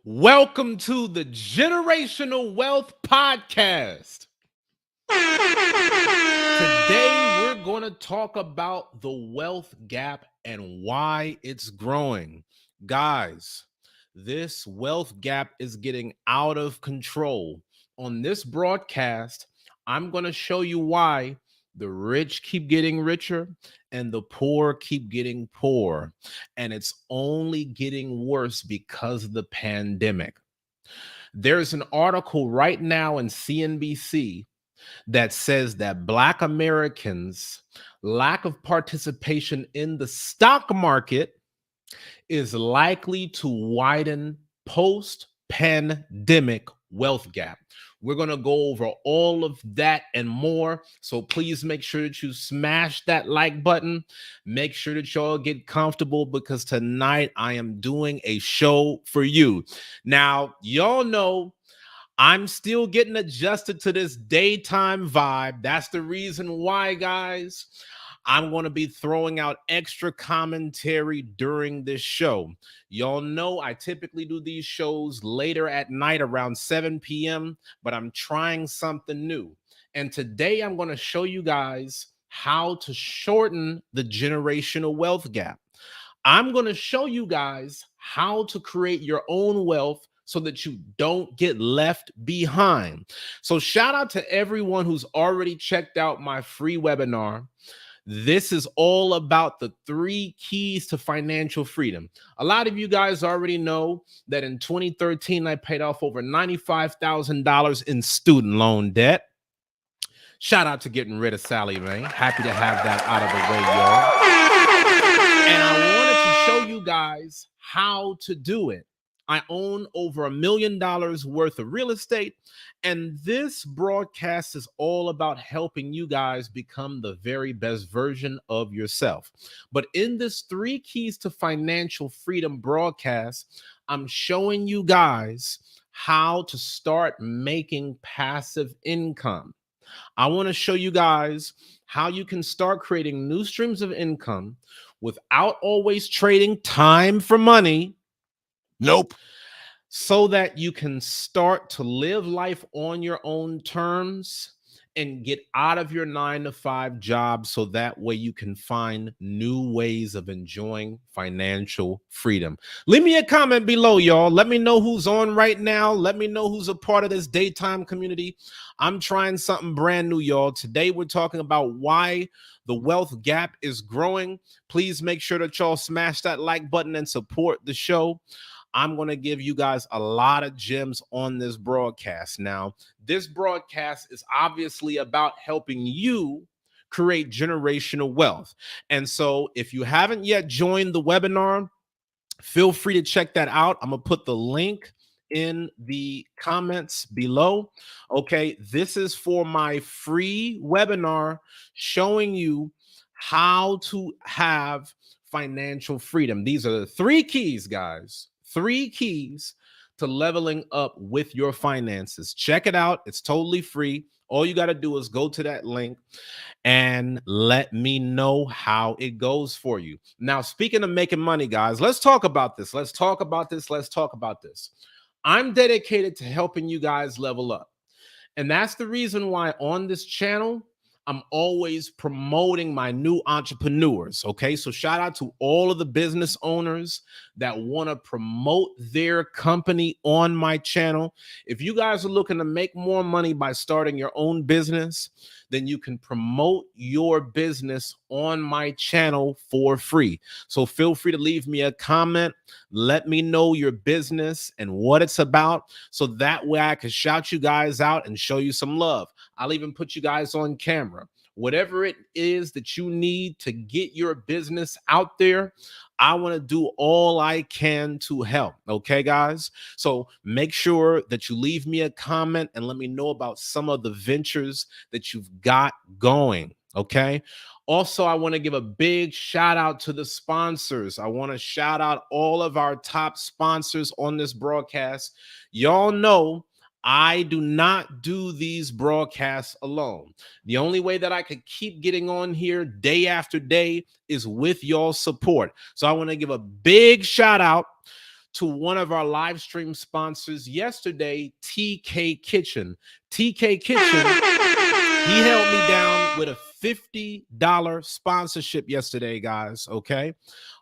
Welcome to the Generational Wealth Podcast. Today, we're going to talk about the wealth gap and why it's growing. Guys, this wealth gap is getting out of control. On this broadcast, I'm going to show you why the rich keep getting richer and the poor keep getting poor. And it's only getting worse because of the pandemic. There's an article right now in CNBC that says that Black Americans' lack of participation in the stock market is likely to widen post-pandemic wealth gap. We're going to go over all of that and more. So please make sure that you smash that like button. Make sure that y'all get comfortable because tonight I am doing a show for you. Now, y'all know I'm still getting adjusted to this daytime vibe. That's the reason why, guys. I'm going to be throwing out extra commentary during this show. Y'all know I typically do these shows later at night around 7 p.m., but I'm trying something new. And today I'm going to show you guys how to shorten the generational wealth gap. I'm going to show you guys how to create your own wealth so that you don't get left behind. So shout out to everyone who's already checked out my free webinar. This is all about the 3 keys to financial freedom. A lot of you guys already know that in 2013, I paid off over $95,000 in student loan debt. Shout out to getting rid of Sally Mae. Happy to have that out of the way, y'all. And I wanted to show you guys how to do it. I own over $1 million worth of real estate, and this broadcast is all about helping you guys become the very best version of yourself. But in this 3 keys to financial freedom broadcast, I'm showing you guys how to start making passive income. I want to show you guys how you can start creating new streams of income without always trading time for money. Nope. So that you can start to live life on your own terms and get out of your 9-to-5 job so that way you can find new ways of enjoying financial freedom. Leave me a comment below, y'all. Let me know who's on right now. Let me know who's a part of this daytime community. I'm trying something brand new, y'all. Today we're talking about why the wealth gap is growing. Please make sure that y'all smash that like button and support the show. I'm going to give you guys a lot of gems on this broadcast. Now, this broadcast is obviously about helping you create generational wealth. And so if you haven't yet joined the webinar, feel free to check that out. I'm going to put the link in the comments below. Okay, this is for my free webinar showing you how to have financial freedom. These are the 3 keys, guys. 3 keys to leveling up with your finances. Check it out. It's totally free. All you got to do is go to that link and let me know how it goes for you. Now, speaking of making money, guys, let's talk about this. Let's talk about this. I'm dedicated to helping you guys level up. And that's the reason why on this channel, I'm always promoting my new entrepreneurs. Okay, so shout out to all of the business owners that want to promote their company on my channel. If you guys are looking to make more money by starting your own business, then you can promote your business on my channel for free. So feel free to leave me a comment. Let me know your business and what it's about, so that way I can shout you guys out and show you some love. I'll even put you guys on camera. Whatever it is that you need to get your business out there, I want to do all I can to help. Okay, guys? So make sure that you leave me a comment and let me know about some of the ventures that you've got going. Okay. Also, I want to give a big shout out to the sponsors. I want to shout out all of our top sponsors on this broadcast. Y'all know I do not do these broadcasts alone. The only way that I could keep getting on here day after day is with y'all support. So I want to give a big shout out to one of our live stream sponsors yesterday, TK Kitchen. TK Kitchen, he held me down with a $50 sponsorship yesterday, guys. Okay.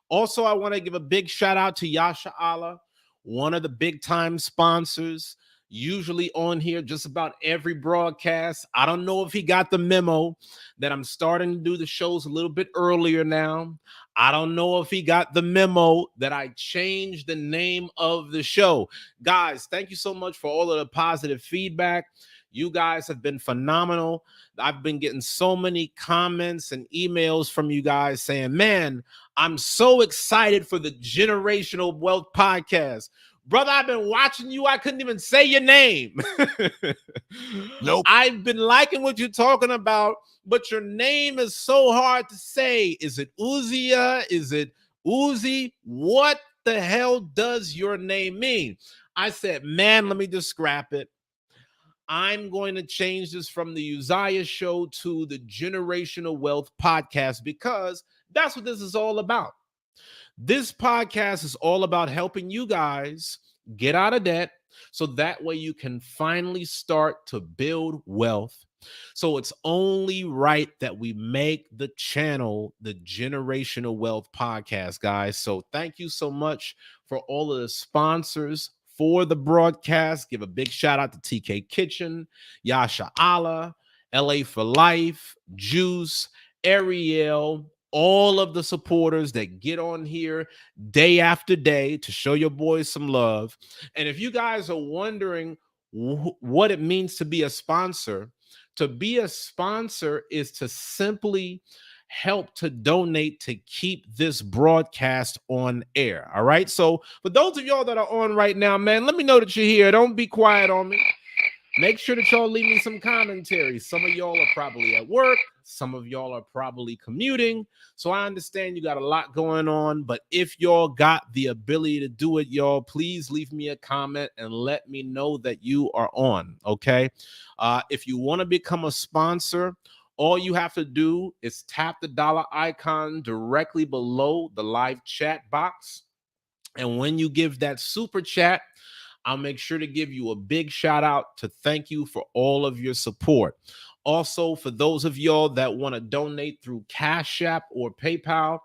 Also, I want to give a big shout out to Yasha Allah, one of the big time sponsors, usually on here just about every broadcast. I don't know if he got the memo that I'm starting to do the shows a little bit earlier now. I don't know if he got the memo that I changed the name of the show. Guys, thank you so much for all of the positive feedback. You guys have been phenomenal. I've been getting so many comments and emails from you guys saying, man, I'm so excited for the Generational Wealth podcast. Brother, I've been watching you. I couldn't even say your name. Nope. I've been liking what you're talking about, but your name is so hard to say. Is it Uzziah? Is it Uzi? What the hell does your name mean? I said, man, let me just scrap it. I'm going to change this from the Uzziah Show to the Generational Wealth podcast because that's what this is all about. This podcast is all about helping you guys get out of debt so that way you can finally start to build wealth. So it's only right that we make the channel the Generational Wealth podcast, guys. So thank you so much for all of the sponsors for the broadcast. Give a big shout out to TK Kitchen, Yasha Allah, LA for Life, Juice, Ariel, all of the supporters that get on here day after day to show your boys some love. And if you guys are wondering what it means to be a sponsor is to simply help to donate to keep this broadcast on air. All right. So for those of y'all that are on right now, man, let me know that you're here. Don't be quiet on me. Make sure that y'all leave me some commentary. Some of y'all are probably at work. Some of y'all are probably commuting. So I understand you got a lot going on. But if y'all got the ability to do it, y'all, please leave me a comment and let me know that you are on. Okay. If you want to become a sponsor, all you have to do is tap the dollar icon directly below the live chat box. And when you give that super chat, I'll make sure to give you a big shout out to thank you for all of your support. Also, for those of y'all that want to donate through Cash App or PayPal,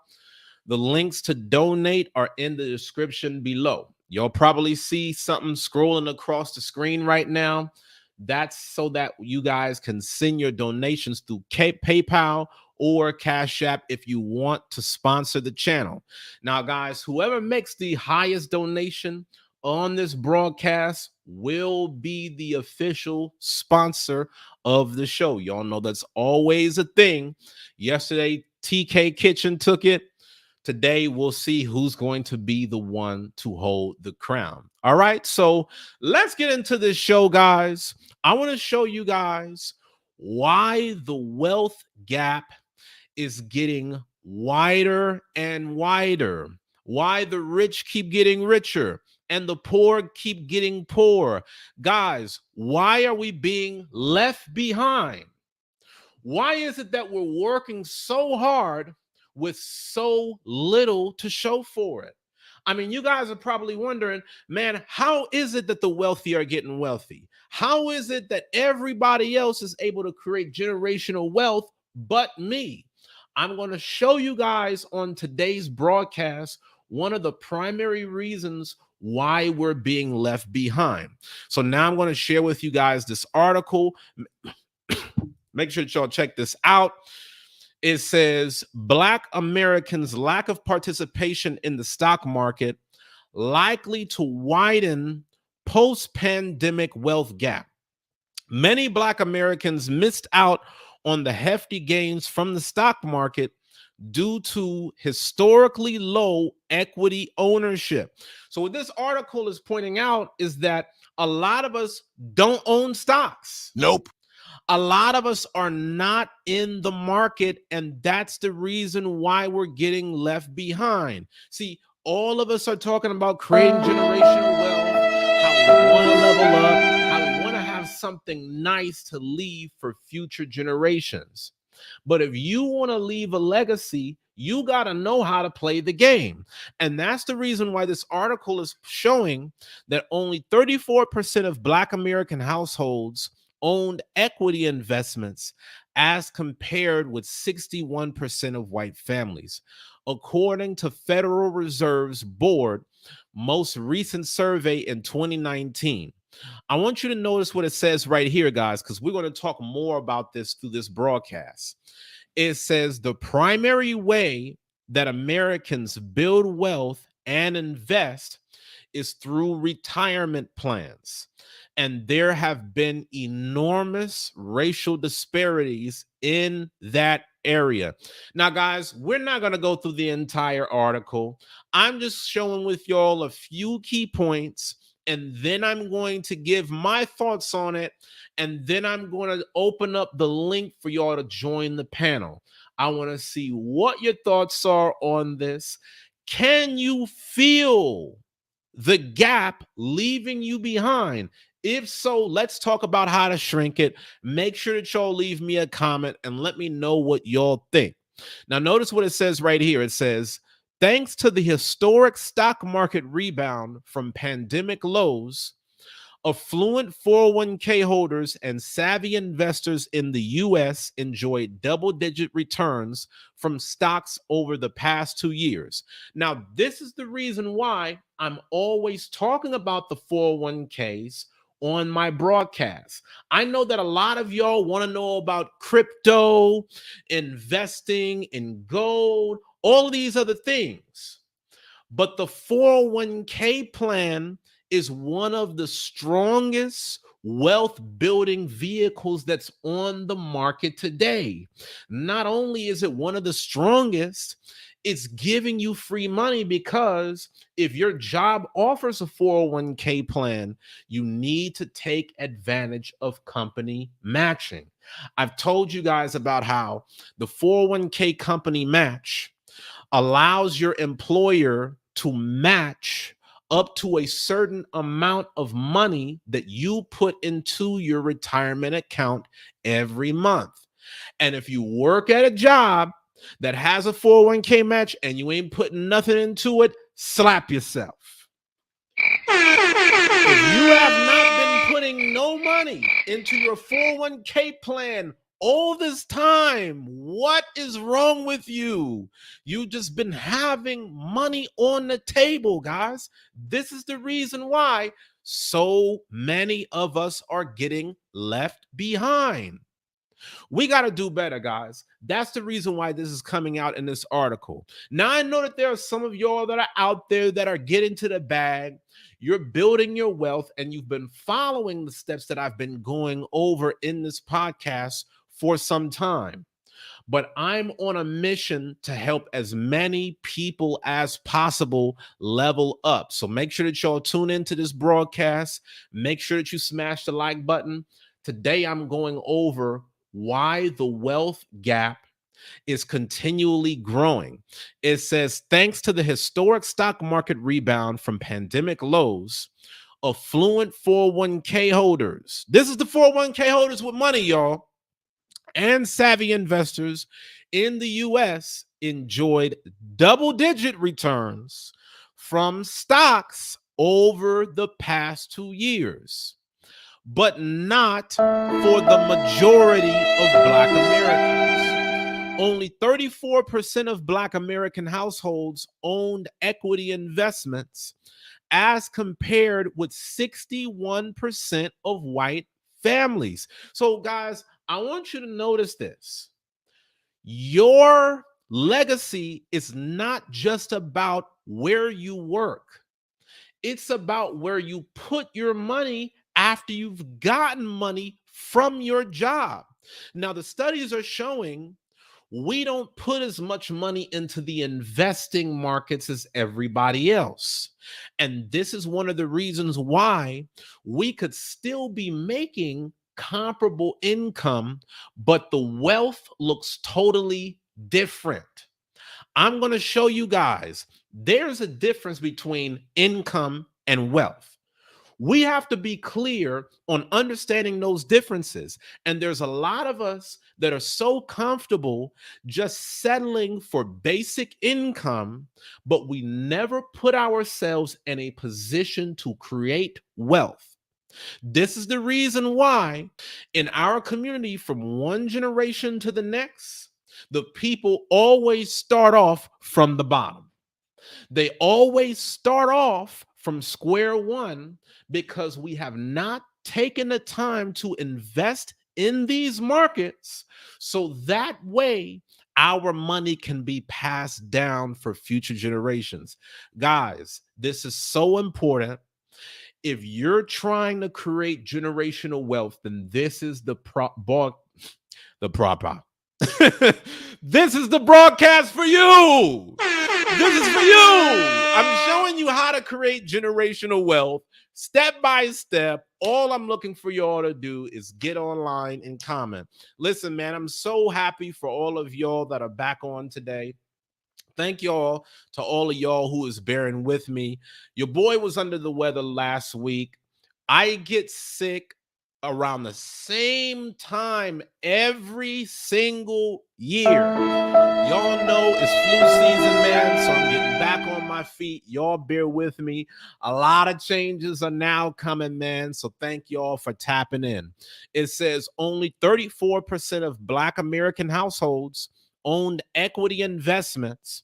the links to donate are in the description below. You'll probably see something scrolling across the screen right now. That's so that you guys can send your donations through PayPal or Cash App if you want to sponsor the channel. Now, guys, whoever makes the highest donation on this broadcast will be the official sponsor of the show. Y'all know that's always a thing. Yesterday, TK Kitchen took it. Today, we'll see who's going to be the one to hold the crown. All right, so let's get into this show, guys. I want to show you guys why the wealth gap is getting wider and wider, why the rich keep getting richer and the poor keep getting poor. Guys, why are we being left behind? Why is it that we're working so hard with so little to show for it? I mean, you guys are probably wondering, man, how is it that the wealthy are getting wealthy? How is it that everybody else is able to create generational wealth but me? I'm going to show you guys on today's broadcast one of the primary reasons why we're being left behind. So now I'm going to share with you guys this article. Make sure that y'all check this out. It says, Black Americans' lack of participation in the stock market likely to widen post-pandemic wealth gap. Many Black Americans missed out on the hefty gains from the stock market due to historically low equity ownership. So what this article is pointing out is that a lot of us don't own stocks. Nope. A lot of us are not in the market, and that's the reason why we're getting left behind. See, all of us are talking about creating generational wealth, how we want to level up, how we want to have something nice to leave for future generations. But if you want to leave a legacy, You got to know how to play the game. And that's the reason why this article is showing that only 34% of Black American households owned equity investments as compared with 61% of white families. According to Federal Reserve's board most recent survey in 2019. I want you to notice what it says right here, guys, because we're going to talk more about this through this broadcast. It says the primary way that Americans build wealth and invest is through retirement plans. And there have been enormous racial disparities in that area. Now, guys, we're not going to go through the entire article. I'm just showing with y'all a few key points, and then I'm going to give my thoughts on it, and then I'm going to open up the link for y'all to join the panel. I want to see what your thoughts are on this. Can you feel the gap leaving you behind? If so, let's talk about how to shrink it. Make sure that y'all leave me a comment and let me know what y'all think. Now, notice what it says right here. It says, thanks to the historic stock market rebound from pandemic lows, affluent 401k holders and savvy investors in the US enjoyed double-digit returns from stocks over the past 2 years. Now, this is the reason why I'm always talking about the 401ks on my broadcast. I know that a lot of y'all want to know about crypto, investing in gold, all of these other things. But the 401k plan is one of the strongest wealth building vehicles that's on the market today. Not only is it one of the strongest, it's giving you free money because if your job offers a 401k plan, you need to take advantage of company matching. I've told you guys about how the 401k company match allows your employer to match up to a certain amount of money that you put into your retirement account every month. And if you work at a job that has a 401k match and you ain't putting nothing into it, slap yourself. If you have not been putting no money into your 401k plan all this time, what is wrong with you? You've just been having money on the table, guys. This is the reason why so many of us are getting left behind. We got to do better, guys. That's the reason why this is coming out in this article. Now, I know that there are some of y'all that are out there that are getting to the bag. You're building your wealth, and you've been following the steps that I've been going over in this podcast for some time. But I'm on a mission to help as many people as possible level up. So make sure that y'all tune into this broadcast. Make sure that you smash the like button. Today, I'm going over why the wealth gap is continually growing. It says, thanks to the historic stock market rebound from pandemic lows, affluent 401k holders, this is the 401k holders with money, y'all, and savvy investors in the US enjoyed double-digit returns from stocks over the past 2 years, but not for the majority of Black Americans. Only 34% of Black American households owned equity investments as compared with 61% of white families. So, guys, I want you to notice this. Your legacy is not just about where you work. It's about where you put your money after you've gotten money from your job. Now, the studies are showing we don't put as much money into the investing markets as everybody else. And this is one of the reasons why we could still be making comparable income, but the wealth looks totally different. I'm going to show you guys there's a difference between income and wealth. We have to be clear on understanding those differences. And there's a lot of us that are so comfortable just settling for basic income, but we never put ourselves in a position to create wealth. This is the reason why in our community, from one generation to the next, the people always start off from the bottom. They always start off from square one because we have not taken the time to invest in these markets so that way our money can be passed down for future generations. Guys, this is so important. If you're trying to create generational wealth, then this is the proper. This is the broadcast for you. This is for you. I'm showing you how to create generational wealth step by step. All I'm looking for y'all to do is get online and comment. Listen, man, I'm so happy for all of y'all that are back on today. Thank y'all to all of y'all who is bearing with me. Your boy was under the weather last week. I get sick around the same time every single year. Y'all know it's flu season, man, so I'm getting back on my feet. Y'all bear with me. A lot of changes are now coming, man, so thank y'all for tapping in. It says only 34% of Black American households owned equity investments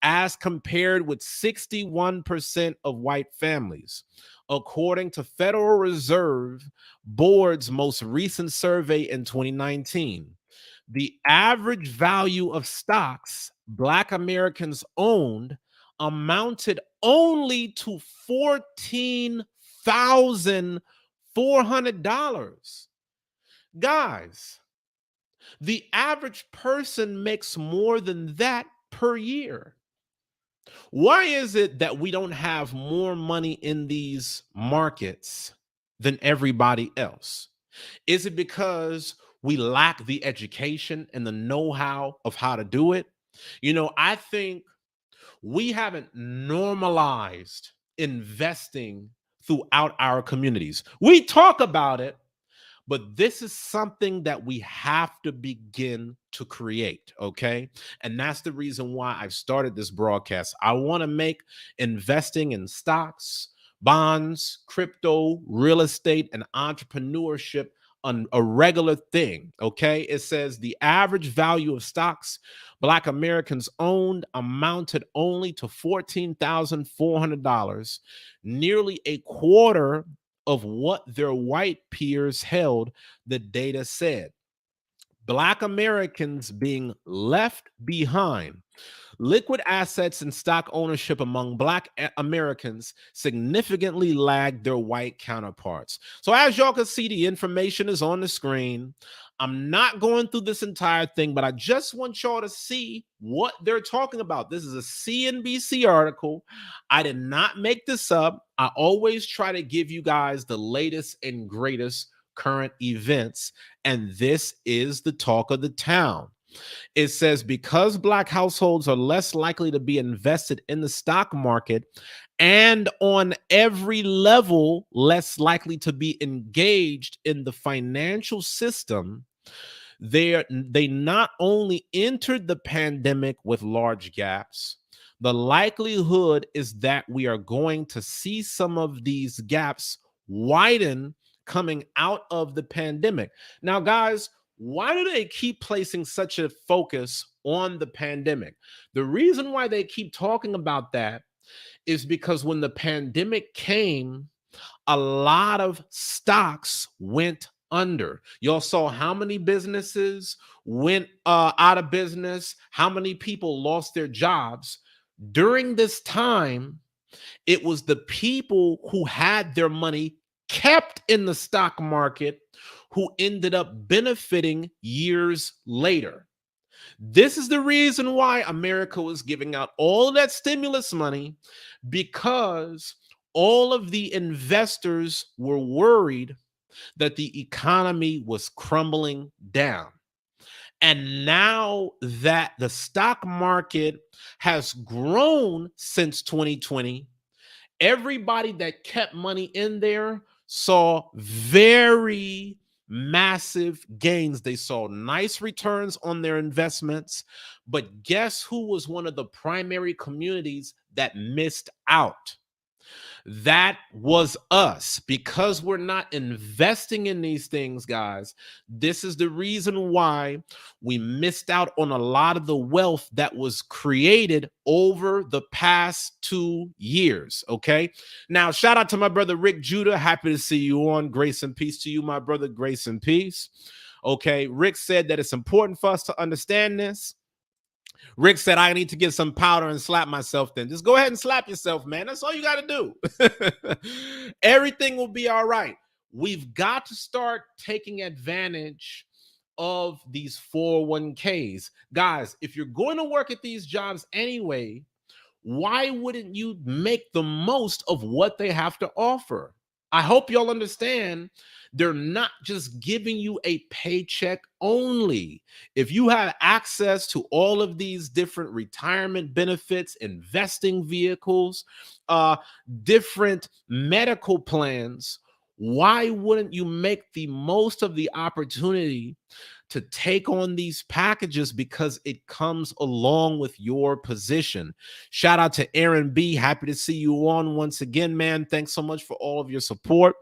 as compared with 61% of white families, according to Federal Reserve Board's most recent survey in 2019. The average value of stocks Black Americans owned amounted only to $14,400. Guys, the average person makes more than that per year. Why is it that we don't have more money in these markets than everybody else? Is it because we lack the education and the know-how of how to do it? You know, I think we haven't normalized investing throughout our communities. We talk about it, but this is something that we have to begin to create, okay? And that's the reason why I've started this broadcast. I want to make investing in stocks, bonds, crypto, real estate, and entrepreneurship a regular thing, okay? It says the average value of stocks Black Americans owned amounted only to $14,400, nearly a quarter of what their white peers held, the data said. Black Americans being left behind. Liquid assets and stock ownership among Black Americans significantly lagged their white counterparts. So as y'all can see, the information is on the screen. I'm not going through this entire thing, but I just want y'all to see what they're talking about. This is a CNBC article. I did not make this up. I always try to give you guys the latest and greatest current events, and this is the talk of the town. It says because Black households are less likely to be invested in the stock market and on every level less likely to be engaged in the financial system, they not only entered the pandemic with large gaps, the likelihood is that we are going to see some of these gaps widen coming out of the pandemic. Now, guys, why do they keep placing such a focus on the pandemic? The reason why they keep talking about that is because when the pandemic came, a lot of stocks went under. Y'all saw how many businesses went out of business, how many people lost their jobs. During this time, it was the people who had their money kept in the stock market who ended up benefiting years later. This is the reason why America was giving out all of that stimulus money, because all of the investors were worried that the economy was crumbling down. And now that the stock market has grown since 2020, Everybody that kept money in there saw very massive gains. They saw nice returns on their investments. But guess who was one of the primary communities that missed out? That was us. Because we're not investing in these things, guys. This is the reason why we missed out on a lot of the wealth that was created over the past 2 years. Okay. Now, shout out to my brother Rick Judah. Happy to see you on. Grace and peace to you, my brother. Grace and peace. Okay. Rick said that it's important for us to understand this. Rick said, I need to get some powder and slap myself then. Just go ahead and slap yourself, man. That's all you got to do. Everything will be all right. We've got to start taking advantage of these 401ks. Guys, if you're going to work at these jobs anyway, why wouldn't you make the most of what they have to offer? I hope y'all understand they're not just giving you a paycheck only. If you have access to all of these different retirement benefits, investing vehicles, different medical plans, why wouldn't you make the most of the opportunity to take on these packages because it comes along with your position? Shout out to Aaron B. Happy to see you on once again, man. Thanks so much for all of your support.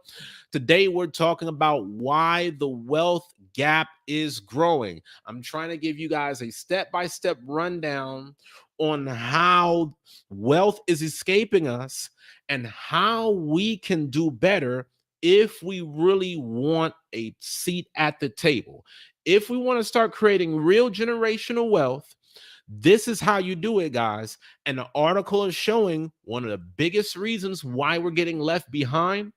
Today, we're talking about why the wealth gap is growing. I'm trying to give you guys a step-by-step rundown on how wealth is escaping us and how we can do better if we really want a seat at the table. If we want to start creating real generational wealth, this is how you do it, guys. And the article is showing one of the biggest reasons why we're getting left behind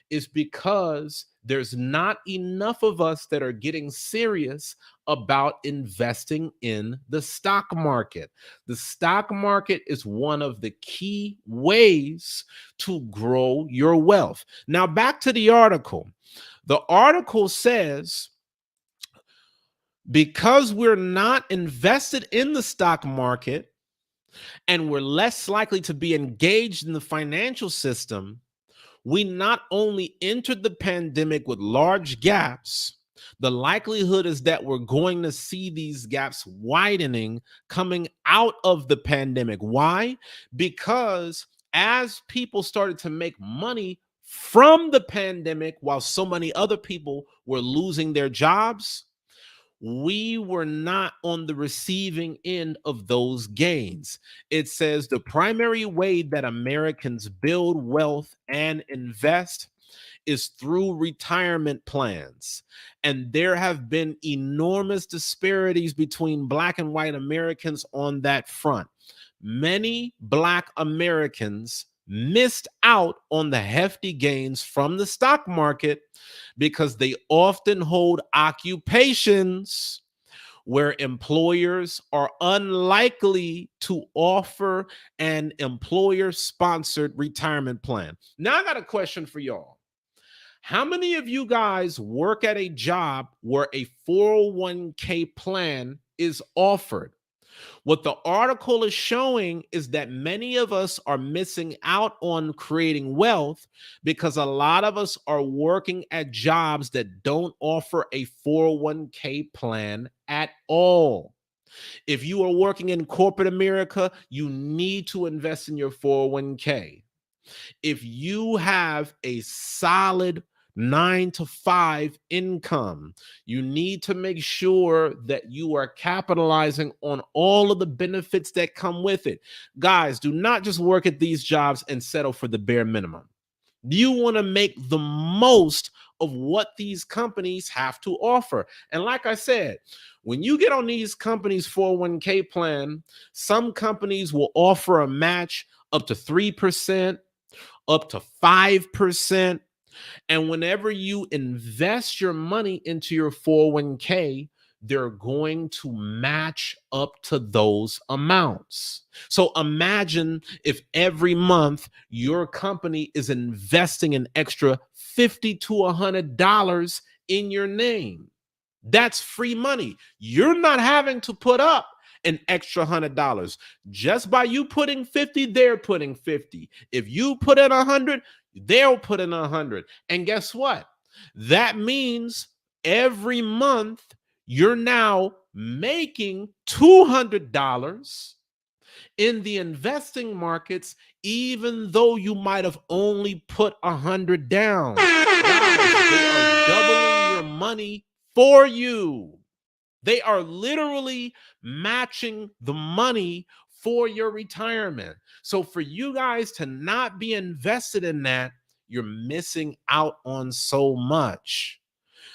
is because there's not enough of us that are getting serious about investing in the stock market. The stock market is one of the key ways to grow your wealth. Now, back to the article. The article says, because we're not invested in the stock market and we're less likely to be engaged in the financial system, we not only entered the pandemic with large gaps, the likelihood is that we're going to see these gaps widening coming out of the pandemic. Why? Because as people started to make money from the pandemic while so many other people were losing their jobs, we were not on the receiving end of those gains. It says the primary way that Americans build wealth and invest is through retirement plans. And there have been enormous disparities between Black and white Americans on that front. Many Black Americans missed out on the hefty gains from the stock market because they often hold occupations where employers are unlikely to offer an employer-sponsored retirement plan. Now, I got a question for y'all. How many of you guys work at a job where a 401k plan is offered? What the article is showing is that many of us are missing out on creating wealth because a lot of us are working at jobs that don't offer a 401k plan at all. If you are working in corporate America, you need to invest in your 401k. If you have a solid 9 to 5 income, you need to make sure that you are capitalizing on all of the benefits that come with it. Guys, do not just work at these jobs and settle for the bare minimum. You want to make the most of what these companies have to offer. And like I said, when you get on these companies' 401k plan, some companies will offer a match up to 3%, up to 5%. And whenever you invest your money into your 401k, they're going to match up to those amounts. So imagine if every month your company is investing an extra $50 to $100 in your name. That's free money. You're not having to put up an extra $100. Just by you putting 50, they're putting 50. If you put in 100, they'll put in 100. And guess what? That means every month you're now making $200 in the investing markets, even though you might have only put 100 down. Guys, they are doubling your money for you. They are literally matching the money for your retirement. So for you guys to not be invested in that, you're missing out on so much.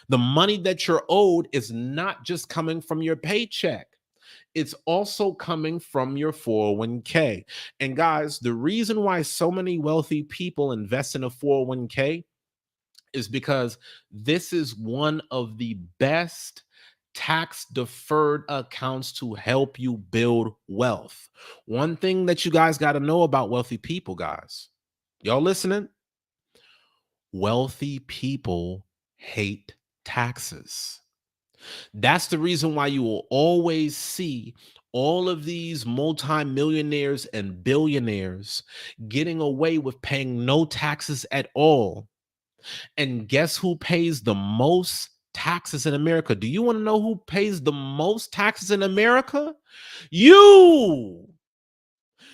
The money that you're owed is not just coming from your paycheck. It's also coming from your 401k. And guys, the reason why so many wealthy people invest in a 401k is because this is one of the best tax deferred accounts to help you build wealth. One thing that you guys got to know about wealthy people, guys, y'all listening? Wealthy people hate taxes. That's the reason why you will always see all of these multimillionaires and billionaires getting away with paying no taxes at all. And guess who pays the most taxes in America? Do you want to know who pays the most taxes in America? You!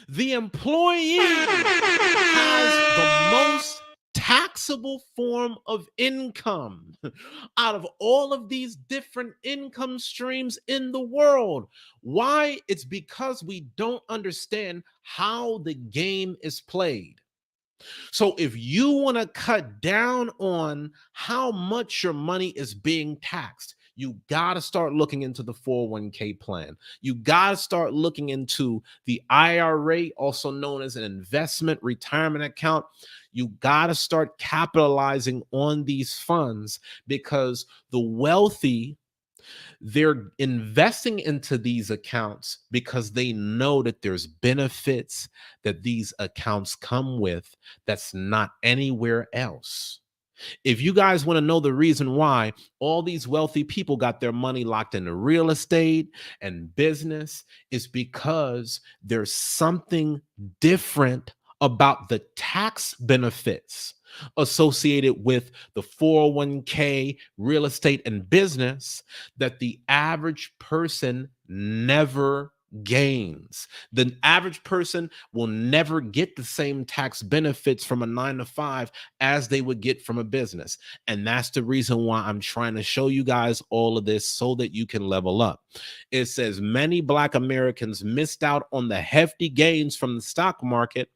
The employee has the most taxable form of income out of all of these different income streams in the world. Why? It's because we don't understand how the game is played. So if you want to cut down on how much your money is being taxed, you got to start looking into the 401k plan. You got to start looking into the IRA, also known as an investment retirement account. You got to start capitalizing on these funds because the wealthy, they're investing into these accounts because they know that there's benefits that these accounts come with that's not anywhere else. If you guys want to know the reason why all these wealthy people got their money locked into real estate and business, is because there's something different about the tax benefits associated with the 401k, real estate, and business that the average person never gains. The average person will never get the same tax benefits from a 9 to 5 as they would get from a business. And that's the reason why I'm trying to show you guys all of this so that you can level up. It says many Black Americans missed out on the hefty gains from the stock market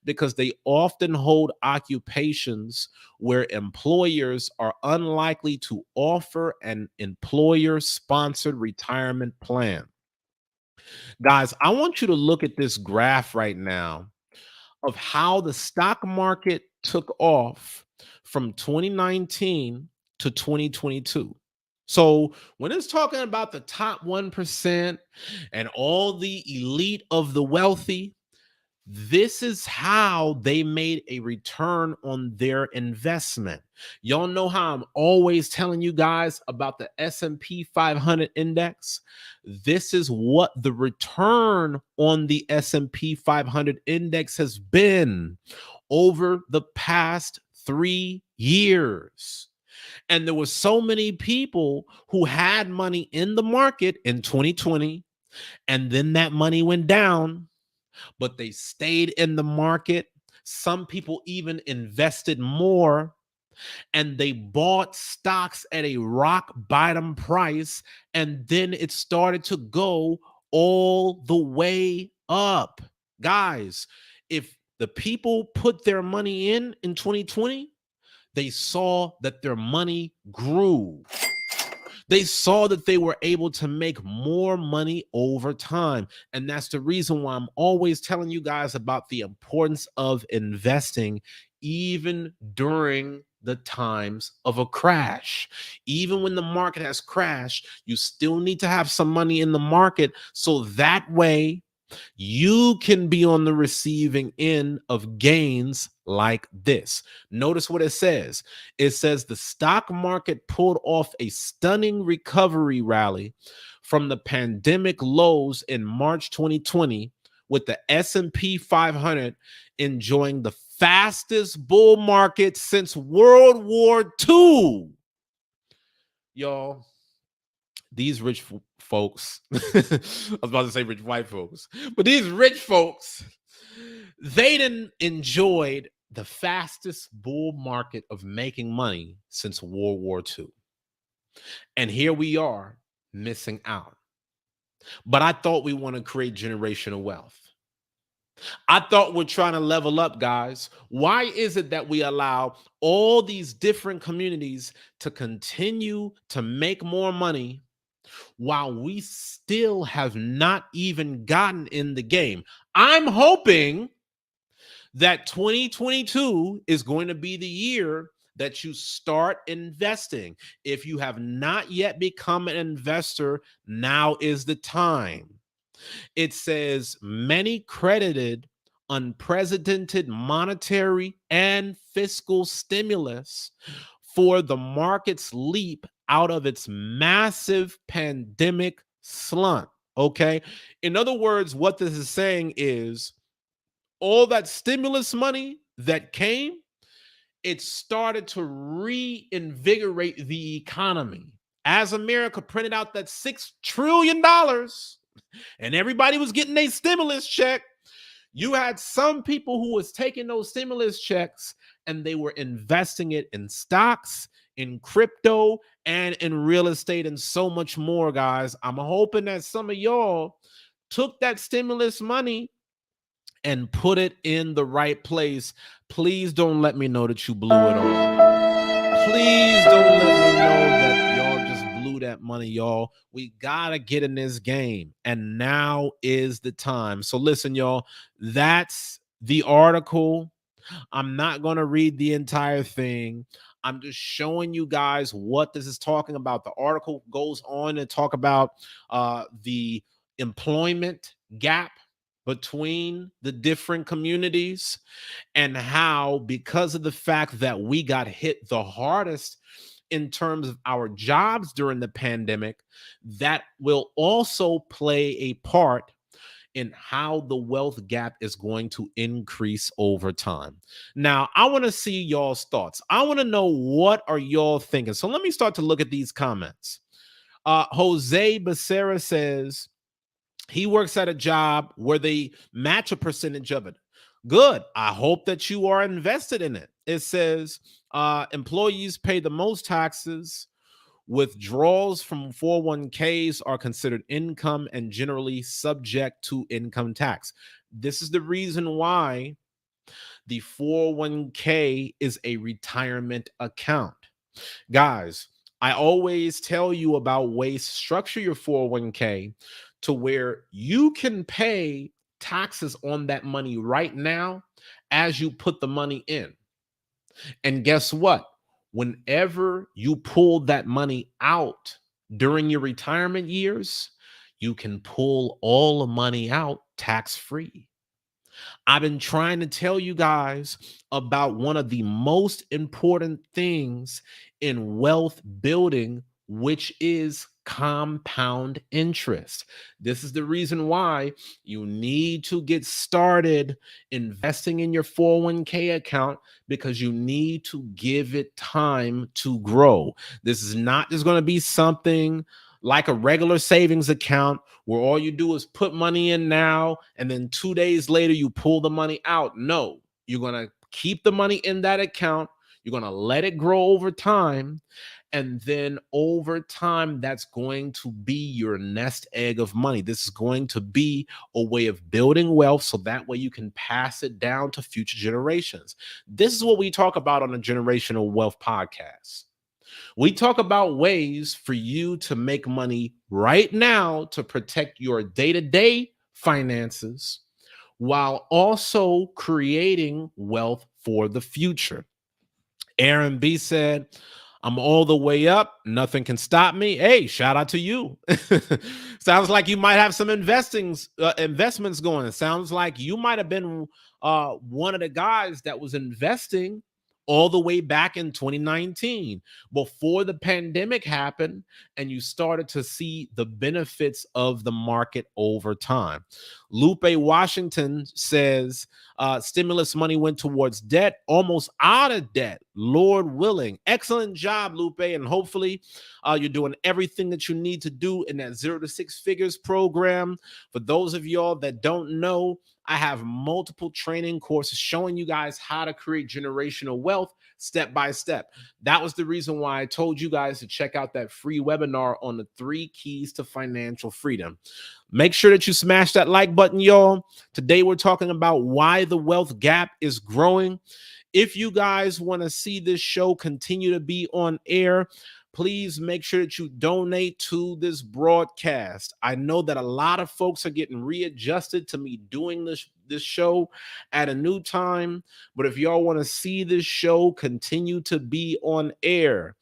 because they often hold occupations where employers are unlikely to offer an employer-sponsored retirement plan. Guys, I want you to look at this graph right now of how the stock market took off from 2019 to 2022. So, when it's talking about the top 1% and all the elite of the wealthy, this is how they made a return on their investment. Y'all know how I'm always telling you guys about the S&P 500 index. This is what the return on the S&P 500 index has been over the past 3 years. And there were so many people who had money in the market in 2020, and then that money went down, but they stayed in the market. Some people even invested more, and they bought stocks at a rock bottom price, and then it started to go all the way up. Guys, if the people put their money in 2020, they saw that their money grew. They saw that they were able to make more money over time. And that's the reason why I'm always telling you guys about the importance of investing, even during the times of a crash. Even when the market has crashed, you still need to have some money in the market so that way you can be on the receiving end of gains like this. Notice what it says. It says the stock market pulled off a stunning recovery rally from the pandemic lows in March 2020, with the S&P 500 enjoying the fastest bull market since World War II. Y'all, these rich folks, I was about to say rich white folks, but these rich folks, they didn't enjoyed the fastest bull market of making money since World War II. And here we are missing out. But I thought we want to create generational wealth. I thought we're trying to level up, guys. Why is it that we allow all these different communities to continue to make more money while we still have not even gotten in the game? I'm hoping that 2022 is going to be the year that you start investing. If you have not yet become an investor, now is the time. It says many credited unprecedented monetary and fiscal stimulus for the market's leap out of its massive pandemic slump. Okay. In other words, what this is saying is all that stimulus money that came, it started to reinvigorate the economy. As America printed out that $6 trillion and everybody was getting a stimulus check, you had some people who was taking those stimulus checks and they were investing it in stocks, in crypto, and in real estate, and so much more, guys. I'm hoping that some of y'all took that stimulus money and put it in the right place. Please don't let me know that you blew it all. Please don't let me know that y'all just blew that money, y'all. We gotta get in this game, and now is the time. So listen, y'all, that's the article. I'm not going to read the entire thing. I'm just showing you guys what this is talking about. The article goes on to talk about the employment gap between the different communities, and how, because of the fact that we got hit the hardest in terms of our jobs during the pandemic, that will also play a part in how the wealth gap is going to increase over time. Now, I want to see y'all's thoughts. I want to know, what are y'all thinking? So let me start to look at these comments. Jose Becerra says he works at a job where they match a percentage of it. Good. I hope that you are invested in it. It says employees pay the most taxes. Withdrawals from 401ks are considered income and generally subject to income tax. This is the reason why the 401k is a retirement account. Guys, I always tell you about ways to structure your 401k to where you can pay taxes on that money right now as you put the money in. And guess what? Whenever you pull that money out during your retirement years, you can pull all the money out tax-free. I've been trying to tell you guys about one of the most important things in wealth building, which is compound interest. This is the reason why you need to get started investing in your 401k account, because you need to give it time to grow. This is not just going to be something like a regular savings account where all you do is put money in now and then 2 days later you pull the money out. No, you're going to keep the money in that account. You're going to let it grow over time. And then over time, that's going to be your nest egg of money. This is going to be a way of building wealth, so that way you can pass it down to future generations. This is what we talk about on the Generational Wealth Podcast. We talk about ways for you to make money right now to protect your day-to-day finances while also creating wealth for the future. Aaron B said, I'm all the way up. Nothing can stop me. Hey, shout out to you. Sounds like you might have some investments going. It sounds like you might have been one of the guys that was investing all the way back in 2019, before the pandemic happened, and you started to see the benefits of the market over time. Lupe Washington says stimulus money went towards debt, almost out of debt, Lord willing. Excellent job, Lupe, and hopefully you're doing everything that you need to do in that 0 to 6 figures program. For those of y'all that don't know, I have multiple training courses showing you guys how to create generational wealth step by step. That was the reason why I told you guys to check out that free webinar on the 3 keys to financial freedom. Make sure that you smash that like button, y'all. Today we're talking about why the wealth gap is growing. If you guys want to see this show continue to be on air, please make sure that you donate to this broadcast. I know that a lot of folks are getting readjusted to me doing this show at a new time, but if y'all want to see this show continue to be on air,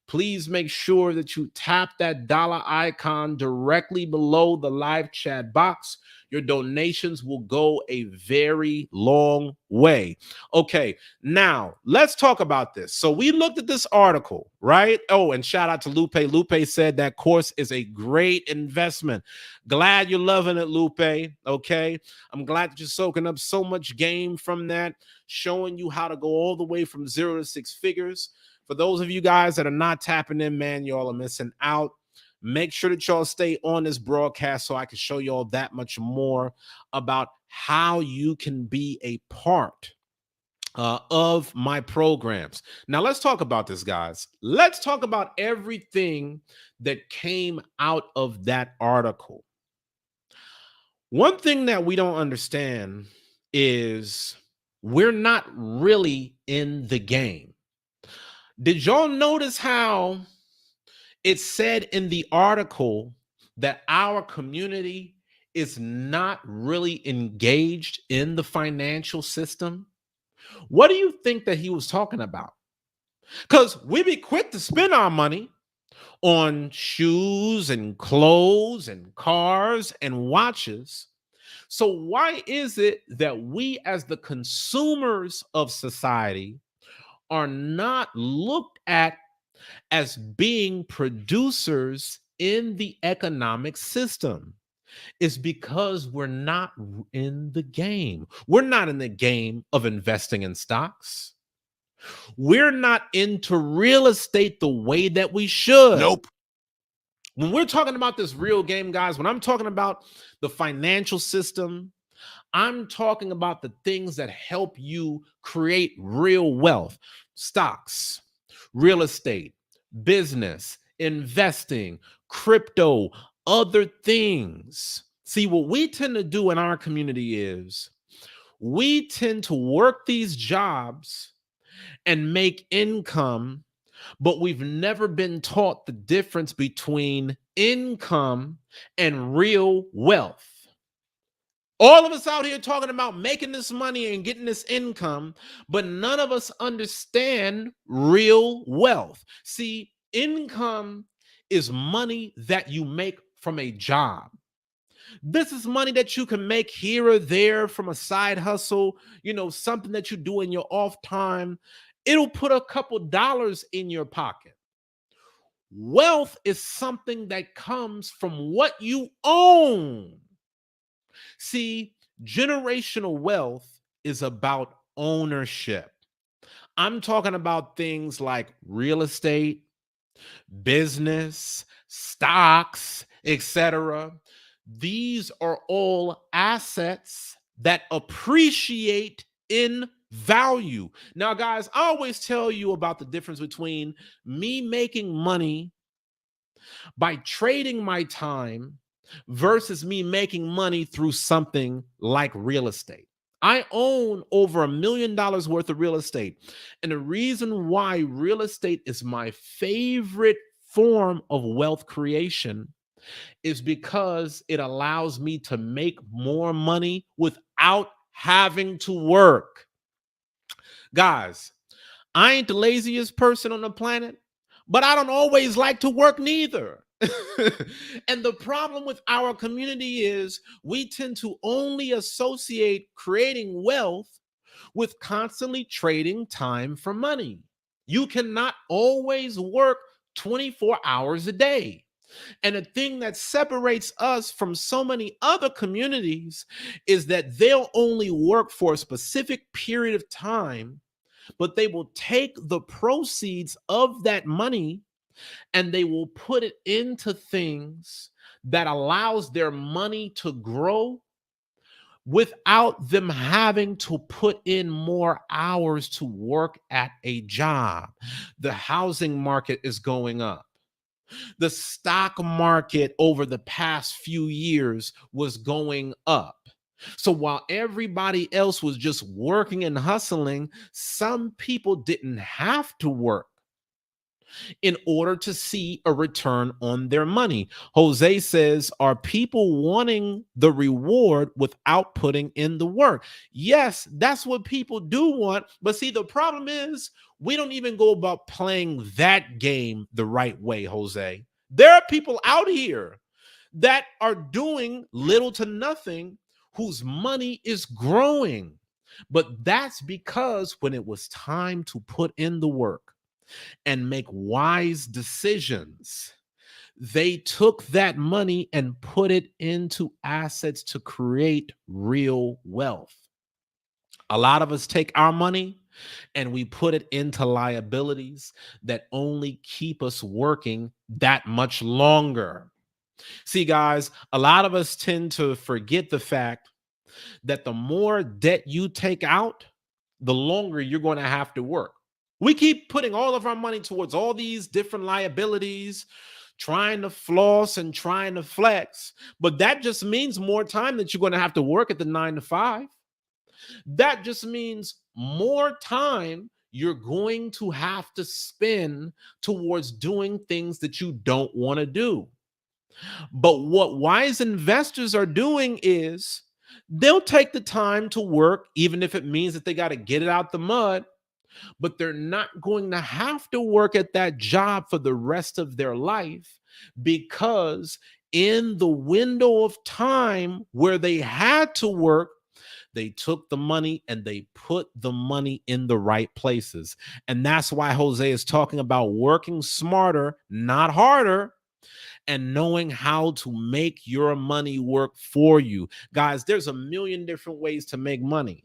please make sure that you tap that dollar icon directly below the live chat box. Your donations will go a very long way. Okay, now let's talk about this. So we looked at this article, right? Oh, and shout out to Lupe. Lupe said that course is a great investment. Glad you're loving it, Lupe. Okay, I'm glad that you're soaking up so much game from that, showing you how to go all the way from 0 to 6 figures. For those of you guys that are not tapping in, man, y'all are missing out. Make sure that y'all stay on this broadcast so I can show y'all that much more about how you can be a part of my programs. Now, let's talk about this, guys. Let's talk about everything that came out of that article. One thing that we don't understand is we're not really in the game. Did y'all notice how it said in the article that our community is not really engaged in the financial system? What do you think that he was talking about? Because we be quick to spend our money on shoes and clothes and cars and watches. So why is it that we as the consumers of society are not looked at as being producers in the economic system? Is because we're not in the game. We're not in the game of investing in stocks. We're not into real estate the way that we should. Nope. When we're talking about this real game, guys, when I'm talking about the financial system, I'm talking about the things that help you create real wealth: stocks, real estate, business, investing, crypto, other things. See, what we tend to do in our community is we tend to work these jobs and make income, but we've never been taught the difference between income and real wealth. All of us out here talking about making this money and getting this income, but none of us understand real wealth. See, income is money that you make from a job. This is money that you can make here or there from a side hustle, something that you do in your off time. It'll put a couple dollars in your pocket. Wealth is something that comes from what you own. See, generational wealth is about ownership. I'm talking about things like real estate, business, stocks, etc. These are all assets that appreciate in value. Now, guys, I always tell you about the difference between me making money by trading my time versus me making money through something like real estate. I own over $1 million worth of real estate. And the reason why real estate is my favorite form of wealth creation is because it allows me to make more money without having to work. Guys, I ain't the laziest person on the planet, but I don't always like to work neither. And the problem with our community is we tend to only associate creating wealth with constantly trading time for money. You cannot always work 24 hours a day. And the thing that separates us from so many other communities is that they'll only work for a specific period of time, but they will take the proceeds of that money and they will put it into things that allows their money to grow without them having to put in more hours to work at a job. The housing market is going up. The stock market over the past few years was going up. So while everybody else was just working and hustling, some people didn't have to work in order to see a return on their money. Jose says, are people wanting the reward without putting in the work? Yes, that's what people do want. But see, the problem is we don't even go about playing that game the right way, Jose. There are people out here that are doing little to nothing whose money is growing. But that's because when it was time to put in the work and make wise decisions, they took that money and put it into assets to create real wealth. A lot of us take our money and we put it into liabilities that only keep us working that much longer. See, guys, a lot of us tend to forget the fact that the more debt you take out, the longer you're going to have to work. We keep putting all of our money towards all these different liabilities, trying to floss and trying to flex, but that just means more time that you're going to have to work at the 9 to 5. That just means more time you're going to have to spend towards doing things that you don't want to do. But what wise investors are doing is they'll take the time to work, even if it means that they got to get it out the mud, but they're not going to have to work at that job for the rest of their life, because in the window of time where they had to work, they took the money and they put the money in the right places. And that's why Jose is talking about working smarter, not harder, and knowing how to make your money work for you. Guys, there's a million different ways to make money.